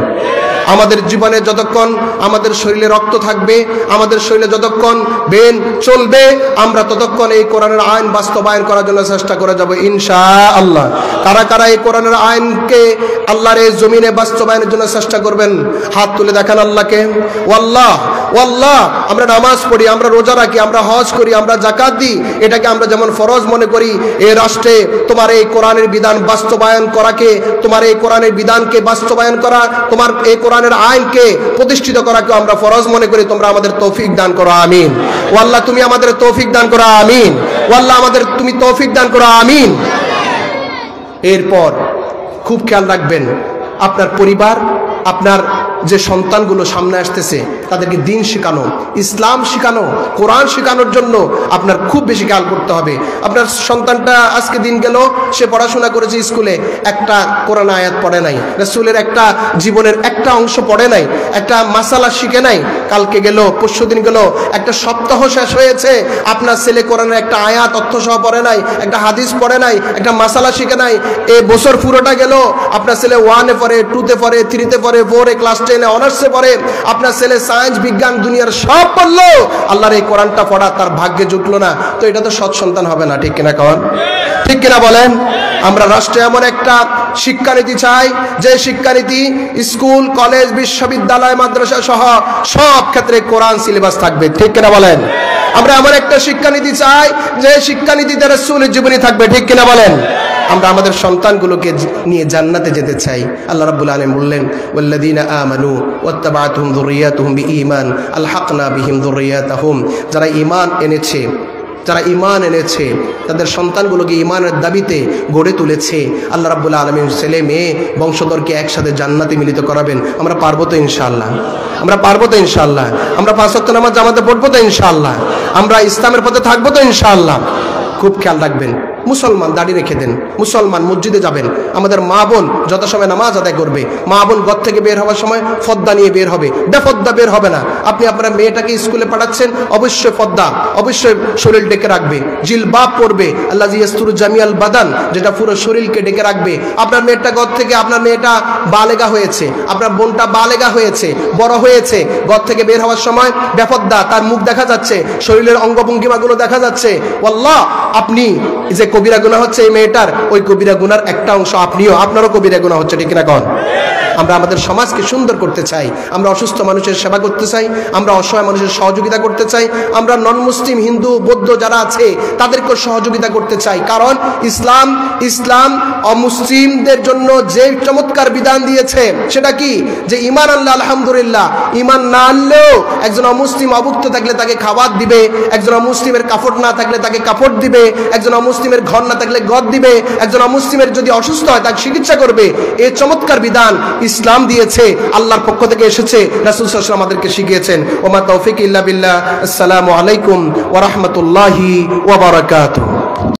আমাদের জীবনে যতক্ষণ আমাদের শরীরে রক্ত থাকবে, আমাদের শরীরে যতক্ষণ বেন চলবে, আমরা ততক্ষণ এই কোরআনের আইন বাস্তবায়ন করার জন্য চেষ্টা করে যাব ইনশাআল্লাহ। কারা কারা এই কোরআনের আইনকে আল্লাহর এই জমিনে বাস্তবায়নের জন্য চেষ্টা করবেন? হাত তুলে দেখান আল্লাহকে। ওয়াল্লাহ ওয়াল্লাহ, আমরা নামাজ পড়ি, আমরা রোজা রাখি, আমরা হজ করি, আমরা যাকাত দিই, এটাকে আমরা যেমন ফরজ মনে করি, এই রাষ্ট্রে তোমার এই কোরআনের বিধান বাস্তবায়ন করাকে, তোমার এই কোরআনের বিধানকে বাস্তবায়ন করা, তোমার এই কোরআনের আইনকে প্রতিষ্ঠিত করাকে আমরা ফরজ মনে করি। তোমরা আমাদের তৌফিক দান করো, আমিন। ও আল্লাহ, তুমি আমাদের তৌফিক দান করো, আমিন। ও আল্লাহ, আমাদের তুমি তৌফিক দান করো, আমিন। এরপর খুব খেয়াল রাখবেন, আপনার পরিবার, আপনার যে সন্তানগুলো সামনে আসতেছে তাদেরকে দিন শেখানো, ইসলাম শেখানো, কোরআন শেখানোর জন্য আপনার খুব বেশি খেয়াল করতে হবে। আপনার সন্তানটা আজকে দিন গেল, সে পড়াশোনা করেছে, স্কুলে একটা কোরআন আয়াত পড়ে নাই, রাসূলের একটা জীবনের একটা অংশ পড়ে নাই, একটা মাসালা শিখে নাই। কালকে গেল, পরশুদিন গেল, একটা সপ্তাহ শেষ হয়েছে, আপনার ছেলে কোরআনের একটা আয়াত অর্থসহ পড়ে নাই, একটা হাদিস পড়ে নাই, একটা মাসালা শিখে নাই। এই বছর পুরোটা গেল, আপনার ছেলে 1-এ পড়ে, 2-তে পড়ে, 3-তে পড়ে, 4-এ, ক্লাস 10-এ অনার্সে পড়ে, আপনার ছেলে সায়েন্স, বিজ্ঞান, দুনিয়ার সব পড়লো, আল্লাহর এই কোরআনটা পড়া তার ভাগ্যে জুটলো না। তো এটা তো সৎ সন্তান হবে না, ঠিক কিনা কন? ঠিক কিনা বলেন? আমরা রাষ্ট্রে এমন একটা শিক্ষানীতি চাই যে শিক্ষানীতি স্কুল, কলেজ, বিশ্ববিদ্যালয়, মাদ্রাসা সহ সব ক্ষেত্রে কোরআন সিলেবাস থাকবে, ঠিক কিনা বলেন? আমরা এমন একটা শিক্ষানীতি চাই যে শিক্ষানীতিতে রাসূলের জীবনী থাকবে, ঠিক কিনা বলেন? আমরা আমাদের সন্তানগুলোকে নিয়ে জান্নাতে যেতে চাই। আল্লাহ রাব্বুল আলামিন বললেন, ওয়াল্লাযীনা আমানু ওয়াত্তাবা'তুহুম যুররিয়াতুহুম বিঈমান আলহাকনা বিহিম যুররিয়াতাহুম। যারা ঈমান এনেছে, যারা ঈমান এনেছে, তাদের সন্তানগুলোকে ঈমানের দাবিতে গড়ে তুলেছে, আল্লাহ রাব্বুল আলামিন ছেলে মেয়ে বংশধরকে একসাথে জান্নাতে মিলিত করাবেন। আমরা পারবো তো ইনশাআল্লাহ? আমরা পারবো তো ইনশাআল্লাহ? আমরা 5 ওয়াক্ত নামাজ জামাতে পড়বো তো ইনশাআল্লাহ? আমরা ইসলামের পথে থাকবো তো ইনশাআল্লাহ? খুব খেয়াল রাখবেন, মুসলমান দাড়ি রেখে দেন, মুসলমান মসজিদে যাবেন, আমাদের মা বোন যত সময় নামাজ আদায় করবে, মা বোন ঘর থেকে বের হওয়ার সময় ফর্দা নিয়ে বের হবে, বেফর্দা বের হবে না। আপনি আপনার মেয়েটাকে স্কুলে পাঠাচ্ছেন, অবশ্যই ফর্দা, অবশ্যই শরীর ডেকে রাখবে, জিলবাব পরবে, আল্লাহ ইয়াসতুরু জামিয়াল বাদান, যেটা পুরো শরীরকে ডেকে রাখবে। আপনার মেয়েটা ঘর থেকে, আপনার মেয়েটা বালেগা হয়েছে, আপনার বোনটা বালেগা হয়েছে, বড় হয়েছে, ঘর থেকে বের হওয়ার সময় বেফর্দা, তার মুখ দেখা যাচ্ছে, শরীরের অঙ্গভঙ্গিমাগুলো দেখা যাচ্ছে। আল্লাহ, আপনি যে কবিরা গুনাহ হচ্ছে এই মেয়েটার, ওই কবিরা গুনার একটা অংশ আপনিও, আপনারও কবিরা গুনাহ হচ্ছে, ঠিক না কন? আমরা আমাদের সমাজকে সুন্দর করতে চাই, আমরা অসুস্থ মানুষের সেবা করতে চাই, আমরা অসহায় মানুষের সহযোগিতা করতে চাই, আমরা নন মুসলিম, হিন্দু, বৌদ্ধ যারা আছে তাদেরকেও সহযোগিতা করতে চাই। কারণ ইসলাম অমুসলিমদের জন্য যে চমৎকার বিধান দিয়েছে সেটা কি? যে ঈমান আনলে আলহামদুলিল্লাহ, ঈমান না আনলেও একজন অমুসলিম অভুক্ত থাকলে তাকে খাবার দিবে, একজন অমুসলিমের কাপড় না থাকলে তাকে কাপড় দিবে, একজন অমুসলিমের ঘর না থাকলে ঘর দিবে, একজন অমুসলিমের যদি অসুস্থ হয় তাকে চিকিৎসা করবে। এই চমৎকার বিধান ইসলাম দিয়েছে, আল্লাহর পক্ষ থেকে এসেছে, রাসূল সাল্লাল্লাহু আলাইহি ওয়াসাল্লাম আমাদেরকে শিখিয়েছেন। ওয়া মা তাওফীক ইল্লা বিল্লাহ। আসসালামু আলাইকুম ওয়া রাহমাতুল্লাহি ওয়া বারাকাতুহু।